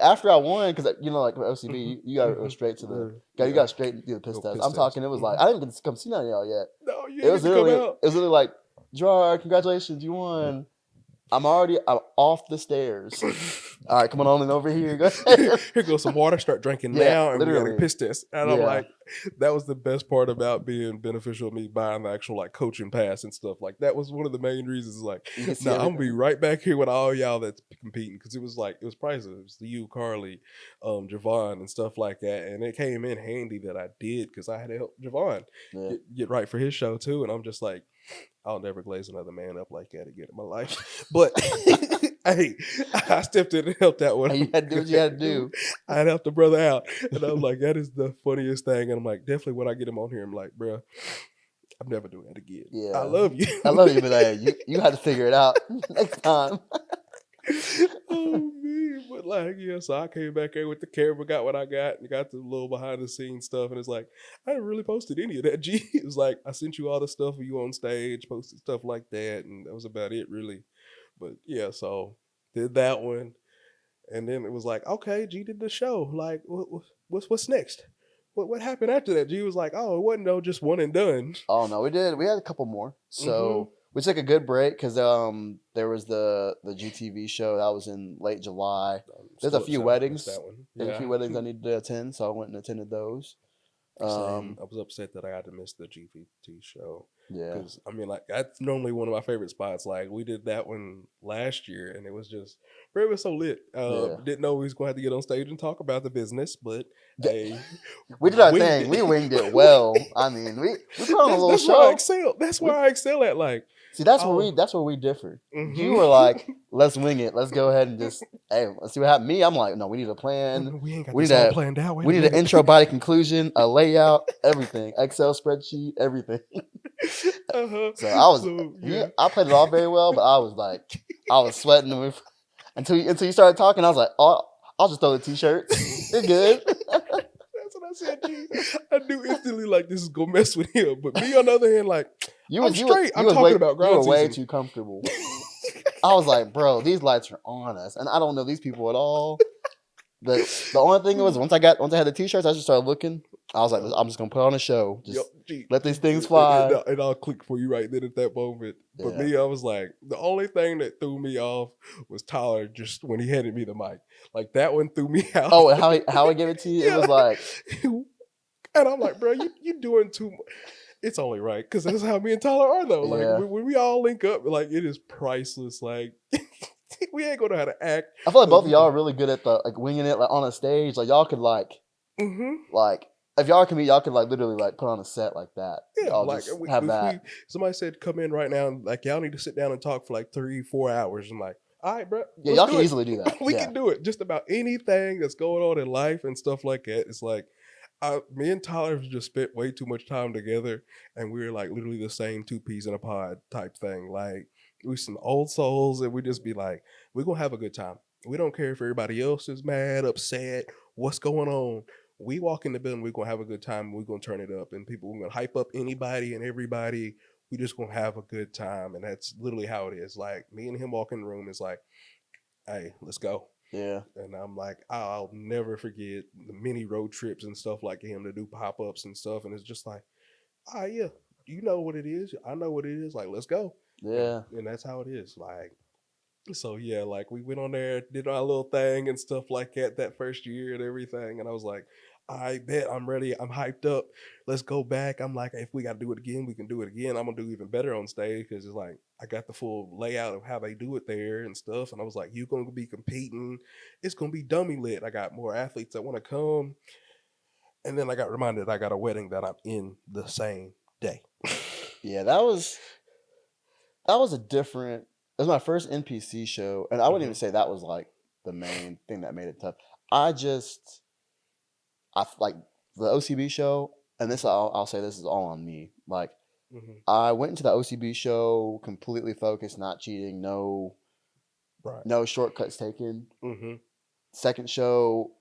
after I won, because like with OCB, you got to go straight to you got straight to the piss test. I'm talking. It was like I didn't even get to come see none of y'all yet. No, you it was literally like, Gerard, congratulations, you won. I'm off the stairs. All right, come on and over here. Go ahead. Here goes some water. Start drinking now, and literally. we got a piss test. And I'm like, that was the best part about being beneficial to me, buying the actual like coaching pass and stuff. Like that was one of the main reasons. Like, I'm gonna be right back here with all y'all that's competing, because it was priceless. It was you, Carly, Javon, and stuff like that. And it came in handy that I did, because I had to help Javon get right for his show too. And I'm just like, I'll never glaze another man up like that again in my life. But hey, I stepped in and helped that one. You had to do what you had to do. I had helped the brother out. And I'm like, that is the funniest thing. And I'm like, definitely when I get him on here, I'm like, bro, I'm never doing that again. Yeah. I love you. I love you, but you had to figure it out next time. Oh man, but like, yeah, so I came back here with the camera, got what I got, and got the little behind the scenes stuff, and it's like, I didn't really posted any of that, G. It was like, I sent you all the stuff of you on stage, posted stuff like that, and that was about it, really. But yeah, so did that one, and then it was like, okay, G did the show, like, what's next? What happened after that? G was like, oh, it wasn't just one and done. Oh no, we had a couple more, so. We took a good break because there was the GTV show that was in late July. There's a few weddings. There's a few weddings I needed to attend, so I went and attended those. I was upset that I had to miss the GVT show. Yeah, because I mean, like, that's normally one of my favorite spots. Like, we did that one last year, and it was so lit. Didn't know we was going to have to get on stage and talk about the business, but hey, we did our thing. We winged it well. I mean, we put on a little show. That's where I excel at. Like, see, that's where we differ. Mm-hmm. You were like, let's wing it. Let's go ahead and just, hey, let's see what happens. Me, I'm like, no, we need a plan. We ain't got this all planned out. We need an intro, body, conclusion, a layout, everything. Excel spreadsheet, everything. So I played it all very well, but I was like, I was sweating until you started talking. I was like, oh, I'll just throw the t-shirts. It's good. That's what I said, G. I knew instantly, like, this is gonna mess with him. But me, on the other hand, like, I'm straight. I'm talking about Grindszn. You were way too comfortable. I was like, bro, these lights are on us, and I don't know these people at all. The only thing was, once I had the t-shirts, I just started looking. I was like, I'm just gonna put on a show. Just let these things fly. It all clicked for you right then at that moment. Yeah. But me, I was like, the only thing that threw me off was Tyler just when he handed me the mic. Like, that one threw me out. Oh, how he gave it to you? It was like, and I'm like, bro, you doing too much. It's only right, because that's how me and Tyler are, though. Like, when we all link up, like, it is priceless. Like, we ain't gonna know how to act. I feel like both of y'all are really good at winging it, like, on a stage. Like, y'all could like if y'all can y'all could like literally like put on a set like that. Yeah, y'all like somebody said come in right now and like y'all need to sit down and talk for like 3-4 hours. I'm like, all right, bro. Yeah, y'all can easily do that. We can do it. Just about anything that's going on in life and stuff like that. It's like, me and Tyler have just spent way too much time together, and we're like literally the same two peas in a pod type thing. Like, we're some old souls, and we just be like, we're gonna have a good time. We don't care if everybody else is mad, upset, what's going on. We walk in the building, we're gonna have a good time. We're gonna turn it up, and we're gonna hype up anybody and everybody. We just gonna have a good time, and that's literally how it is. Like, me and him walk in the room, it's like, hey, let's go. Yeah. And I'm like, I'll never forget the mini road trips and stuff like him to do pop-ups and stuff. And it's just like, yeah, you know what it is. I know what it is. Like, let's go. Yeah. And that's how it is. Like, so yeah, like we went on there, did our little thing and stuff like that first year and everything. And I was like, I bet I'm ready. I'm hyped up. Let's go back. I'm like, if we got to do it again, we can do it again. I'm going to do even better on stage because it's like, I got the full layout of how they do it there and stuff. And I was like, you're going to be competing. It's going to be dummy lit. I got more athletes that want to come. And then I got reminded I got a wedding that I'm in the same day. Yeah, that was a different, it was my first NPC show. And I wouldn't even say that was like the main thing that made it tough. I like the OCB show, and this I'll say this is all on me. Like, I went into the OCB show completely focused, not cheating, no shortcuts taken. Second show,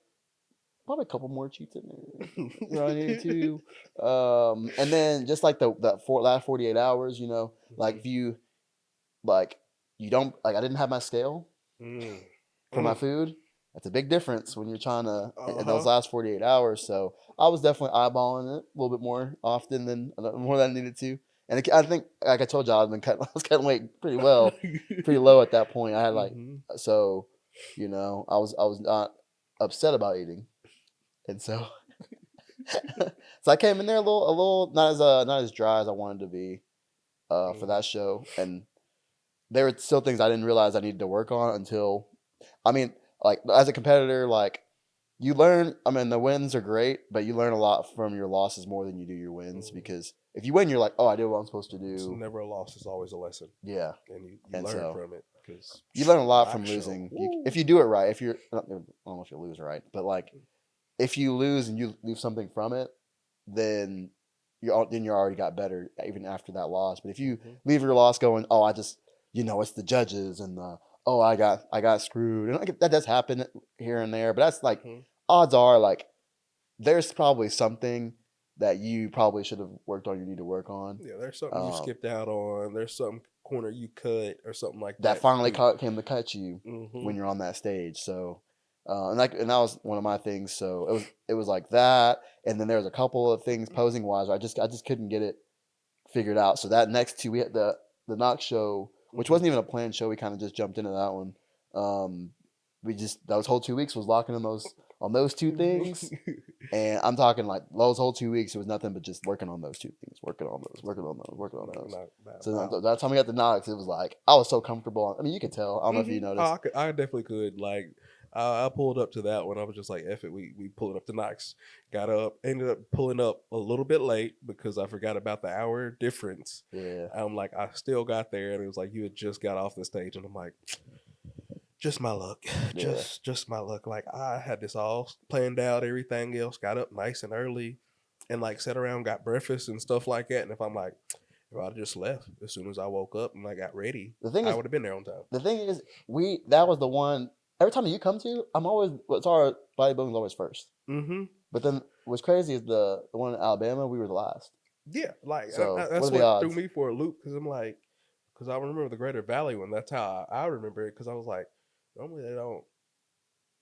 probably a couple more cheats in there. You know, I needed to. And then just like last 48 hours, you know, like if you don't like I didn't have my scale for my food. That's a big difference when you're trying to in those last 48 hours. So I was definitely eyeballing it a little bit more often more than I needed to. And I think, like I told y'all, I was cutting weight pretty low at that point. I had so, you know, I was not upset about eating, and so so I came in there a little not as dry as I wanted to be for that show, and there were still things I didn't realize I needed to work on until, I mean, like as a competitor, like you learn. I mean, the wins are great, but you learn a lot from your losses more than you do your wins, because if you win, you're like, oh, I did what I'm supposed to do. It's never a loss; it's always a lesson. Yeah, and you learn from it, because you learn a lot from losing. If you do it right, I don't know if you lose right, but like if you lose and you leave something from it, then you already got better even after that loss. But if you leave your loss going, oh, I just, you know, it's the judges and I got screwed, and like, that does happen here and there, but that's like odds are like there's probably something that you probably should have worked on, you need to work on. Yeah, there's something you skipped out on. There's some corner you cut or something like that. That finally came to cut you when you're on that stage. So, and that was one of my things. So it was like that, and then there was a couple of things posing wise where I just couldn't get it figured out. So that next two, we had the Knox show, which wasn't even a planned show. We kind of just jumped into that one. Those whole 2 weeks was locking in on those two things. And I'm talking like those whole 2 weeks, it was nothing but just working on those two things, working on those. So by the time we got to Knox, it was like I was so comfortable. I mean, you could tell. I don't know if you noticed. I definitely could. Like I pulled up to that one. I was just like, F it. We pulled up to Knox. Got up. Ended up pulling up a little bit late because I forgot about the hour difference. Yeah. I'm like, I still got there, and it was like you had just got off the stage, and I'm like, just my luck. Just my luck. Like I had this all planned out, everything else, got up nice and early and like sat around, got breakfast and stuff like that. And if I'm like, if I'd just left as soon as I woke up and I got ready, I would have been there on time. The thing is, that was the one, every time you come to, it's our bodybuilding's always first. But then what's crazy is the one in Alabama, we were the last. Yeah. Like so that's what threw me for a loop, because I'm like, because I remember the Greater Valley one. That's how I remember it, because I was like, normally they don't.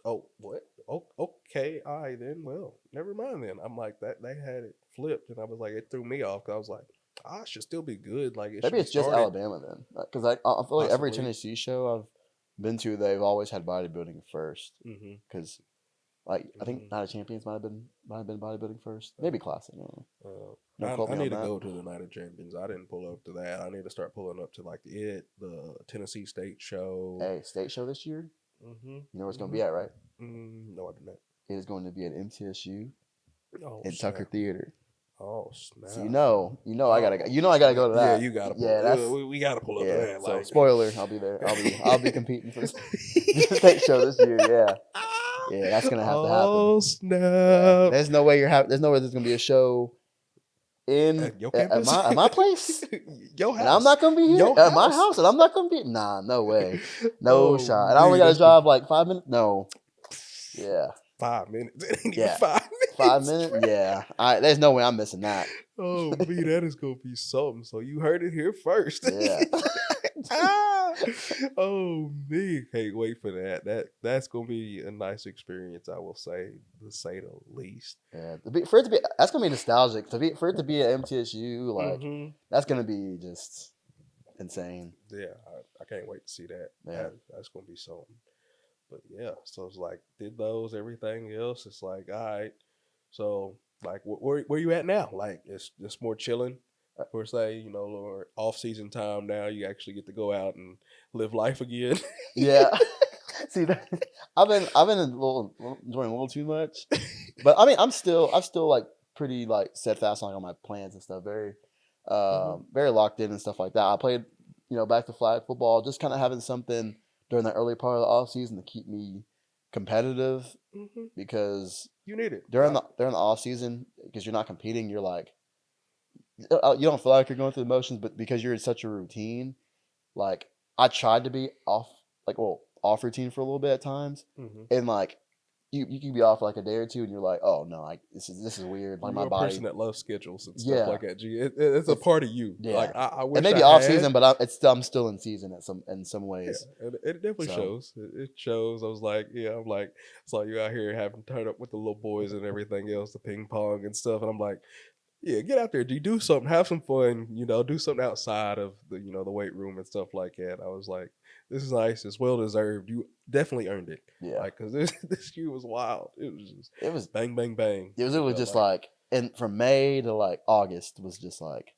Oh, what? Oh, okay. All right, then. Well, never mind then. I'm like, that they had it flipped, and I was like, it threw me off, because I was like, I should still be good. Like, maybe it's just Alabama then, because I feel like every Tennessee show I've been to, they've always had bodybuilding first. Because like I think Night of Champions might have been bodybuilding first, maybe Classic. I need to go to the Night of Champions. I didn't pull up to that. I need to start pulling up to like the Tennessee State show. Hey, state show this year. You know where it's going to be at, right? No, I didn't. It is going to be at MTSU in Tucker Theater. Oh snap! So you know, I gotta go. I gotta go to that. Yeah, you gotta. We gotta pull up to that. So spoiler, I'll be there. I'll be competing for the state show this year. Yeah, that's gonna have to happen. Oh snap! There's no way there's gonna be a show at my place. Your house. And I'm not gonna be here at my house, and I'm not gonna be. Nah, no way, no shot. And I only gotta drive like 5 minutes. No, yeah, 5 minutes. It ain't yeah, even 5 minutes. 5 minutes. Yeah, there's no way I'm missing that. Oh, B, that is gonna be something. So you heard it here first. Yeah. Oh, me, can't wait for that. That's gonna be a nice experience, I will say, to say the least. Yeah, for it to be, that's gonna be nostalgic. For it to be at MTSU, like that's gonna be just insane. Yeah, I can't wait to see that. Yeah, that's gonna be something. But yeah, so it's like did those everything else. It's like all right. So like where you at now? Like it's just more chilling. Per se, or off-season time now, you actually get to go out and live life again. Yeah. See, I've been enjoying a little too much, but I mean, I'm still like pretty like steadfast on my plans and stuff. Very, very locked in and stuff like that. I played, back to flag football, just kind of having something during the early part of the off season to keep me competitive, because you need it during the off season, because you're not competing. You're like, you don't feel like you're going through the motions, but because you're in such a routine, like I tried to be off routine for a little bit at times, and like you can be off for like a day or two, and you're like, oh no, like this is weird. Like you're my body. A person that loves schedules and stuff like that. G, it's a part of you. Yeah, like I wish it may be off season, but I'm still in season in some ways. Yeah, it definitely shows. It shows. I was like, I'm like, saw you out here having turned up with the little boys and everything else, the ping pong and stuff, and I'm like, yeah, get out there, G, do something, have some fun, do something outside of the the weight room and stuff like that. I was like, this is nice. It's well deserved. You definitely earned it. Yeah, like because this year was wild. It was bang bang bang. It was just like and from May to like August was just like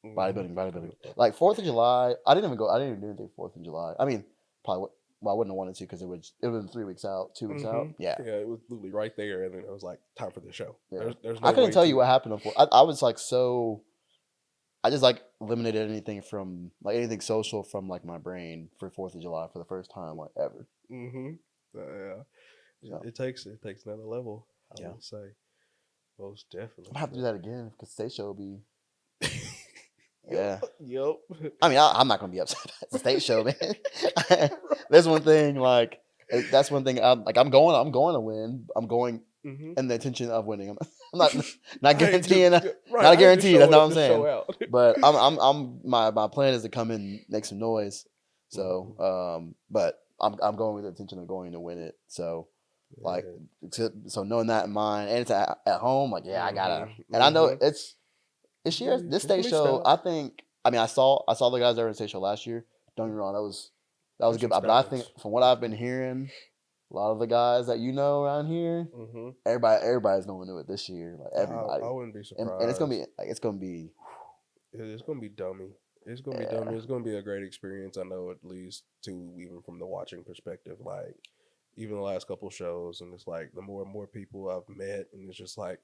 bodybuilding. Like 4th of July, I didn't even do anything 4th of July. I mean, probably I wouldn't have wanted to because it was 3 weeks out, 2 weeks out. Yeah, it was literally right there, and then it was like time for the show. Yeah. There's no I couldn't tell you what happened before. I was like I just like eliminated anything from like anything social from like my brain for 4th of July for the first time like ever. Yeah, it takes another level. I would say, most definitely. I'm gonna have to do that again because state show will be. Yeah. Yep. I mean, I'm not gonna be upset at the state show, man. There's one thing like that's one thing. I'm going to win. I'm going in the intention of winning. I'm not guaranteeing. Not a guarantee. That's not what I'm saying. But my plan is to come in, make some noise. So, but I'm going with the intention of going to win it. So, like, so knowing that in mind, and it's at home, like, I gotta. And I know it's year. This stage show, I think. I mean, I saw the guys that were in stage show last year. Don't get me wrong, that was good. But I think from what I've been hearing, a lot of the guys that around here, everybody's going to do it this year. Like everybody, I wouldn't be surprised. And it's gonna be It's gonna be dummy. It's gonna be dummy. It's gonna be a great experience. I know, at least to even from the watching perspective. Like even the last couple shows, and it's like the more and more people I've met, and it's just like,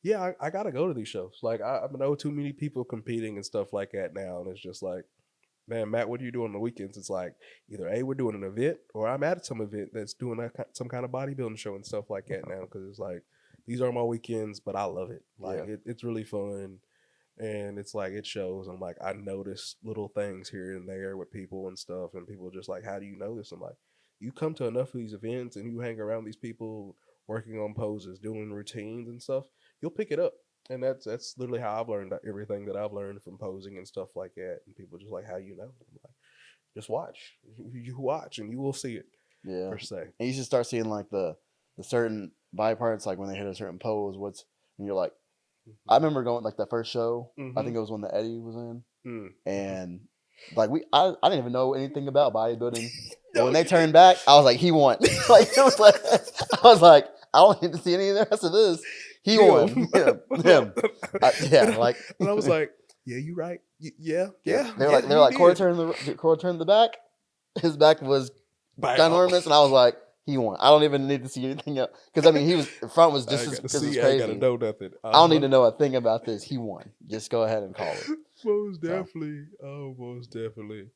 I gotta go to these shows. Like I know too many people competing and stuff like that now, and it's just like, man, Matt, what do you do on the weekends? It's like either we're doing an event, or I'm at some event that's doing some kind of bodybuilding show and stuff like that now. Because it's like these are my weekends, but I love it. Like it's really fun, and it's like it shows. I'm like, I notice little things here and there with people and stuff, and people just like, how do you know this? I'm like, you come to enough of these events and you hang around these people working on poses, doing routines and stuff, you'll pick it up. And that's literally how I've learned everything that I've learned from posing and stuff like that. And people just like, how you know? I'm like, just watch. You watch and you will see it. Yeah. Per se. And you should start seeing like the certain body parts, like when they hit a certain pose, and you're like, I remember going like the first show, I think it was when the Eddie was in. And like I didn't even know anything about bodybuilding. But when they turned back, I was like, he won. Like it was like I was like, I don't need to see any of the rest of this. He won. Him. Like, and I was like, yeah, you right. Yeah. They're like, Corey turned the back. His back was ginormous, and I was like, he won. I don't even need to see anything else because I mean, the front was just as crazy. I gotta know nothing. I don't need to know a thing about this. He won. Just go ahead and call it. Most definitely. Oh, most definitely.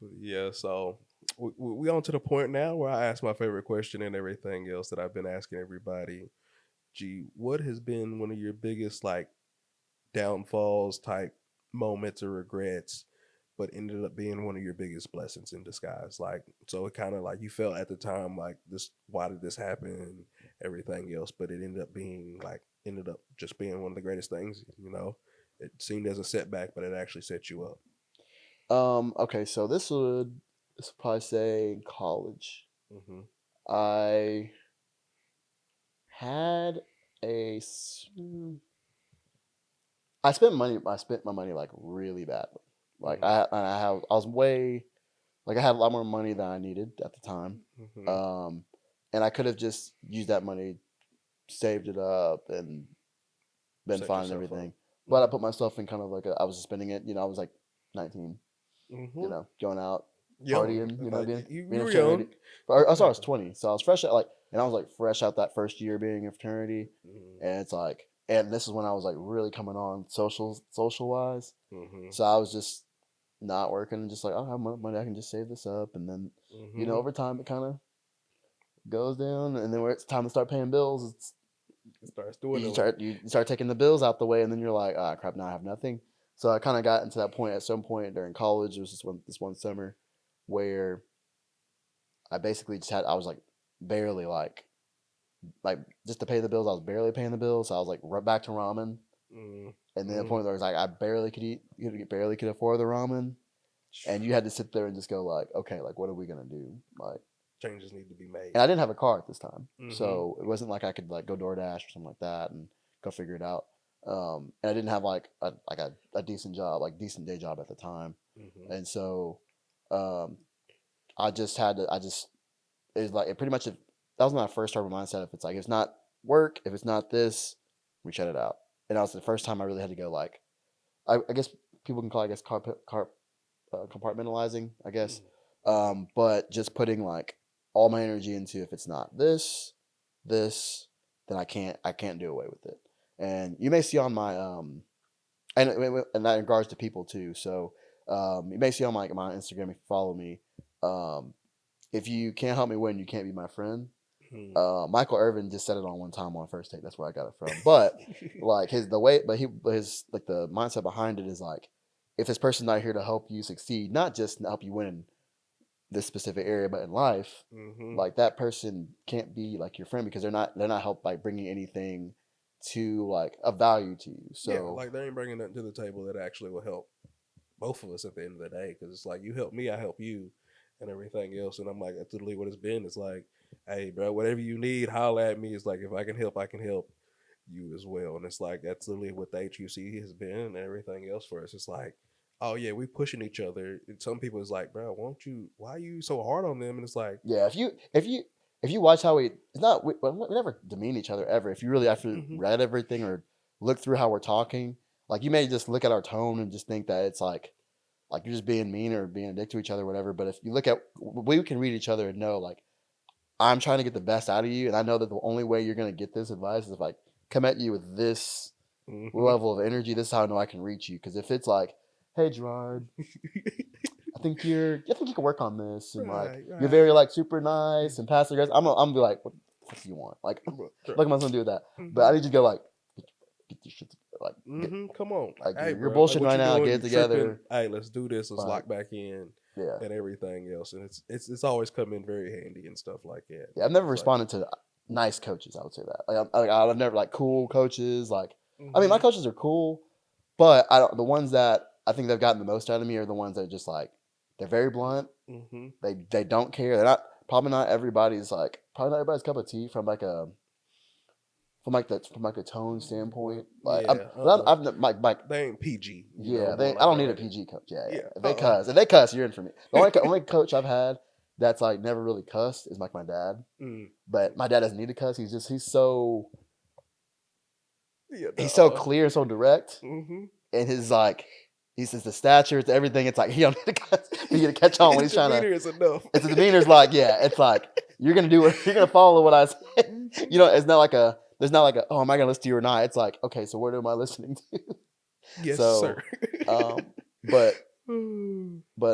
But yeah. So we on to the point now where I ask my favorite question and everything else that I've been asking everybody. G, what has been one of your biggest like downfalls type moments or regrets, but ended up being one of your biggest blessings in disguise? Like, so it kind of like you felt at the time like this, why did this happen and everything else, but it ended up just being one of the greatest things, it seemed as a setback, but it actually set you up. Okay. So this would probably say college. I had I spent my money like really badly. Like I had a lot more money than I needed at the time. And I could have just used that money, saved it up, and been fine and everything. But I put myself in kind of like I was spending it. I was like 19. Going out, partying. You were young. I was 20, so I was fresh out and I was like fresh out that first year being in fraternity, and it's like, and this is when I was like really coming on social wise. So I was just not working and just like, I have money, I can just save this up, and then over time it kind of goes down, and then when it's time to start paying bills, it starts doing you start taking the bills out the way, and then you're like, crap, now I have nothing. So I kind of got into that point at some point during college. It was this one summer where I basically I was like barely like like just to pay the bills. I was barely paying the bills. So I was like right back to ramen. And then the point where it was like I barely could eat, barely could afford the ramen, and you had to sit there and just go like, okay, like what are we gonna do? Like changes need to be made. And I didn't have a car at this time, so it wasn't like I could like go DoorDash or something like that and go figure it out. And I didn't have like a decent job, like decent day job at the time, and so I just had to. It was like it pretty much. That was my first type of mindset. If it's like it's not work, if it's not this, we shut it out. And that was the first time I really had to go like, I guess people can call it, I guess compartmentalizing, I guess, but just putting like all my energy into if it's not this, then I can't do away with it. And you may see on my and that in regards to people too. So you may see on my Instagram if you follow me. If you can't help me win, you can't be my friend. Michael Irvin just said it on one time on First Take. That's where I got it from. But like his like the mindset behind it is like, if this person's not here to help you succeed, not just to help you win in this specific area, but in life, like that person can't be like your friend because they're not helped by bringing anything to like a value to you. So yeah, like they ain't bringing nothing to the table that actually will help both of us at the end of the day. Because it's like you help me, I help you, and everything else. And I'm like, that's literally what it's been. It's like, hey, bro, whatever you need, holla at me. It's like, if I can help you as well. And it's like, that's literally what the HUC has been and everything else for us. It's like, oh yeah, we pushing each other. And some people is like, bro, why are you so hard on them? And it's like, yeah, if you watch how we never demean each other ever. If you really after read everything or look through how we're talking, like you may just look at our tone and just think that it's like you're just being mean or being a dick to each other or whatever. But if you look at, we can read each other and know like, I'm trying to get the best out of you, and I know that the only way you're going to get this advice is if I come at you with this level of energy. This is how I know I can reach you. Because if it's like, hey Gerard, I think you can work on this, and like you're very like super nice and passive aggressive, I'm gonna be like, what the fuck do you want? Like, look, I'm not gonna do that. But I need you to go like, get your shit together. Like, come on, like hey, you're bullshitting like, right now. Get it together. Tripping. Hey, let's do this. Let's lock back in. Yeah, and everything else, and it's always come in very handy and stuff like that. Yeah, I've never responded to nice coaches. I would say that. Like I've never like cool coaches. Like I mean, my coaches are cool, but the ones that I think they've gotten the most out of me are the ones that are just like they're very blunt. They don't care. They're probably not everybody's cup of tea from like a tone standpoint. Like yeah, they ain't PG. Yeah, I don't need a PG coach. Yeah. If they cuss, you're in for me. The only coach I've had that's like never really cussed is like my dad. But my dad doesn't need to cuss. He's so clear and so direct. And his like he says the stature, it's everything. It's like he don't need to cuss. You get to catch on when he's trying to. It's enough. It's the demeanor's like it's like you're gonna follow what I say. You know, it's not like a. There's not like oh, am I gonna listen to you or not? It's like, okay, so what am I listening to? Yes, sir. But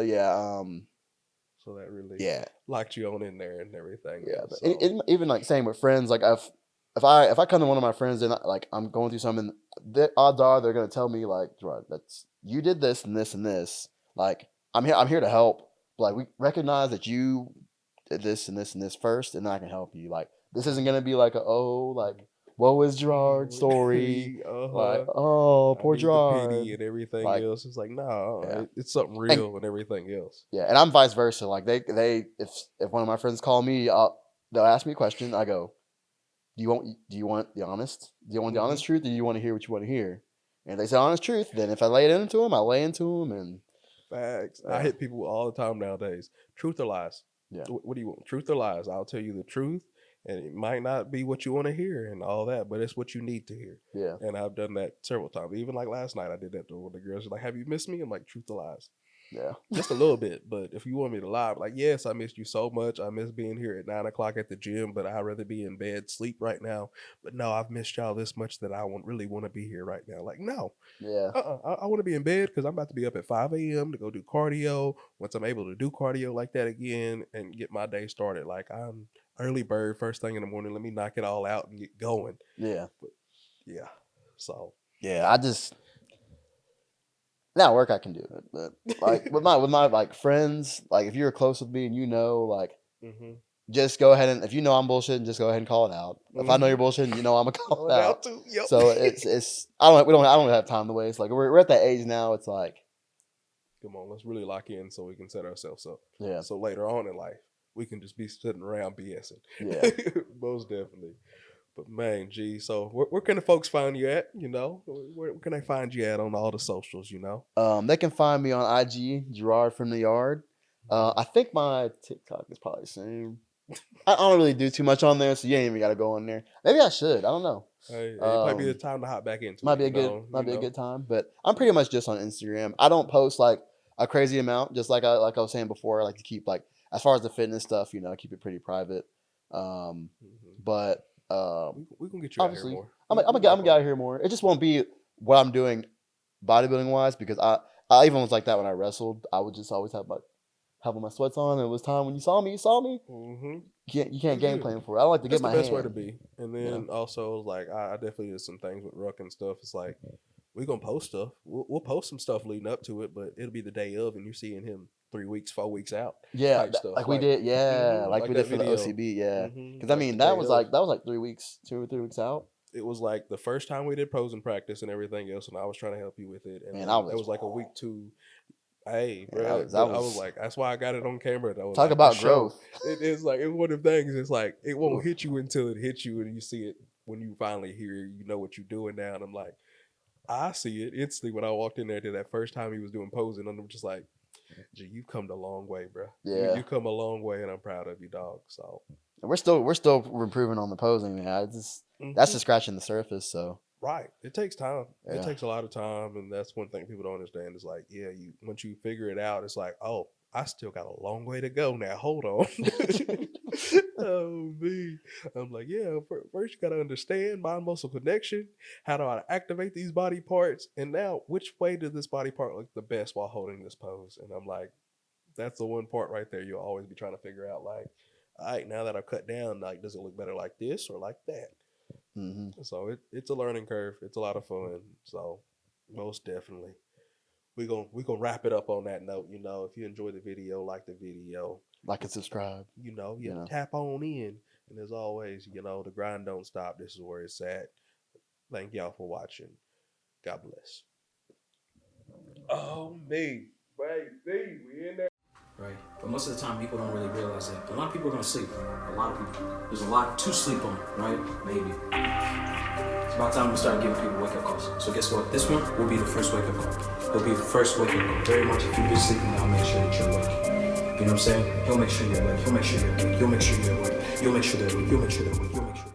yeah. So that really locked you on in there and everything. Yeah, else, so. Even like same with friends. Like if I come to one of my friends and like I'm going through something, the odds are they're gonna tell me like, Gerard, that's you did this and this and this. Like I'm here to help. Like we recognize that you did this and this and this first, and then I can help you. Like this isn't gonna be like woe is Gerard story. Like, oh, poor Gerard. Pity and everything else. It's like, no, it's something real and everything else. Yeah, and I'm vice versa. Like they if one of my friends call me, they'll ask me a question. I go, do you want the honest? Do you want the honest truth, or do you want to hear what you want to hear? And if they say honest truth, then if I lay it into them, I lay into them. And facts. I hit people all the time nowadays. Truth or lies? Yeah. What do you want? Truth or lies? I'll tell you the truth. And it might not be what you want to hear and all that, but it's what you need to hear. Yeah. And I've done that several times. Even like last night, I did that to one of the girls. Like, have you missed me? I'm like, truth or lies? Yeah. Just a little bit. But if you want me to lie, I'm like, yes, I missed you so much. I miss being here at 9 o'clock at the gym, but I'd rather be in bed, sleep right now. But no, I've missed y'all this much that I really want to be here right now. Like, no. Yeah. I want to be in bed because I'm about to be up at 5 a.m. to go do cardio. Once I'm able to do cardio like that again and get my day started, like I'm early bird, first thing in the morning. Let me knock it all out and get going. Yeah. But, yeah. So. Yeah, now work I can do it, but like with my like friends, like if you're close with me and you know, like just go ahead and if you know I'm bullshitting, just go ahead and call it out. If I know you're bullshitting, you know I'm gonna call it out. Too. Yep. So it's I don't have time to waste. Like we're at that age now. It's like, come on, let's really lock in so we can set ourselves up. Yeah. So later on in life, we can just be sitting around BSing. Yeah. Most definitely. But man, G, so where can the folks find you at? You know, where can they find you at on all the socials? You know, they can find me on IG, Gerard from the Yard. I think my TikTok is probably soon. I don't really do too much on there, so you ain't even got to go on there. Maybe I should. I don't know. Hey, it might be a time to hop back into. Might be a good time. But I'm pretty much just on Instagram. I don't post like a crazy amount. Just like I was saying before, I like to keep like as far as the fitness stuff, you know, keep it pretty private. But we can get you out here more. I'm gonna get out here more. It just won't be what I'm doing bodybuilding wise because I even was like that when I wrestled. I would just always have my sweats on. And it was time when you saw me. Mm-hmm. You can't game plan for it. I like to get my That's the best hand. way to be. And then also like I definitely did some things with Ruck and stuff. It's like we're gonna post stuff. We'll post some stuff leading up to it, but it'll be the day of, and you're seeing him 3 weeks, 4 weeks out. Yeah, like we did. Yeah, like we did for the OCB. Yeah, because I mean that was like 3 weeks, 2 or 3 weeks out. It was like the first time we did posing practice and everything else, and I was trying to help you with it. And man, it was like a week 2. Hey, bro, I was like, that's why I got it on camera. Talk like, about growth. It's like it's one of the things. It's like it won't hit you until it hits you, and you see it when you finally hear it. You know what you're doing now. And I'm like, I see it instantly when I walked in there to that first time he was doing posing, and I'm just like, gee, you've come a long way, bro. Yeah, you come a long way, and I'm proud of you, dog. So we're still improving on the posing, man. That's just scratching the surface. So. Right. It takes time. Yeah. It takes a lot of time. And that's one thing people don't understand is like, yeah, once you figure it out, it's like, oh, I still got a long way to go now. Hold on. Oh, me. I'm like, yeah, first you got to understand mind muscle connection. How do I activate these body parts? And now, which way does this body part look the best while holding this pose? And I'm like, that's the one part right there. You'll always be trying to figure out like, all right, now that I've cut down, like, does it look better like this or like that? Mm-hmm. So it's a learning curve. It's a lot of fun. So most definitely, we gonna wrap it up on that note. You know, if you enjoy the video, like and subscribe. You know, tap on in. And as always, you know, the grind don't stop. This is where it's at. Thank y'all for watching. God bless. Oh me, baby, we in there. Right, but most of the time people don't really realize that. A lot of people are gonna sleep. A lot of people. There's a lot to sleep on, right? Maybe. It's about time we start giving people wake-up calls. So guess what? This one will be the first wake-up call. It'll be the first wake-up call. Very much if you've been sleeping, I'll make sure that you're awake. You know what I'm saying? He'll make sure you're awake. He'll make sure you're awake. You'll make sure you're awake. You'll make sure they're awake. You'll make sure they're awake. You'll make sure.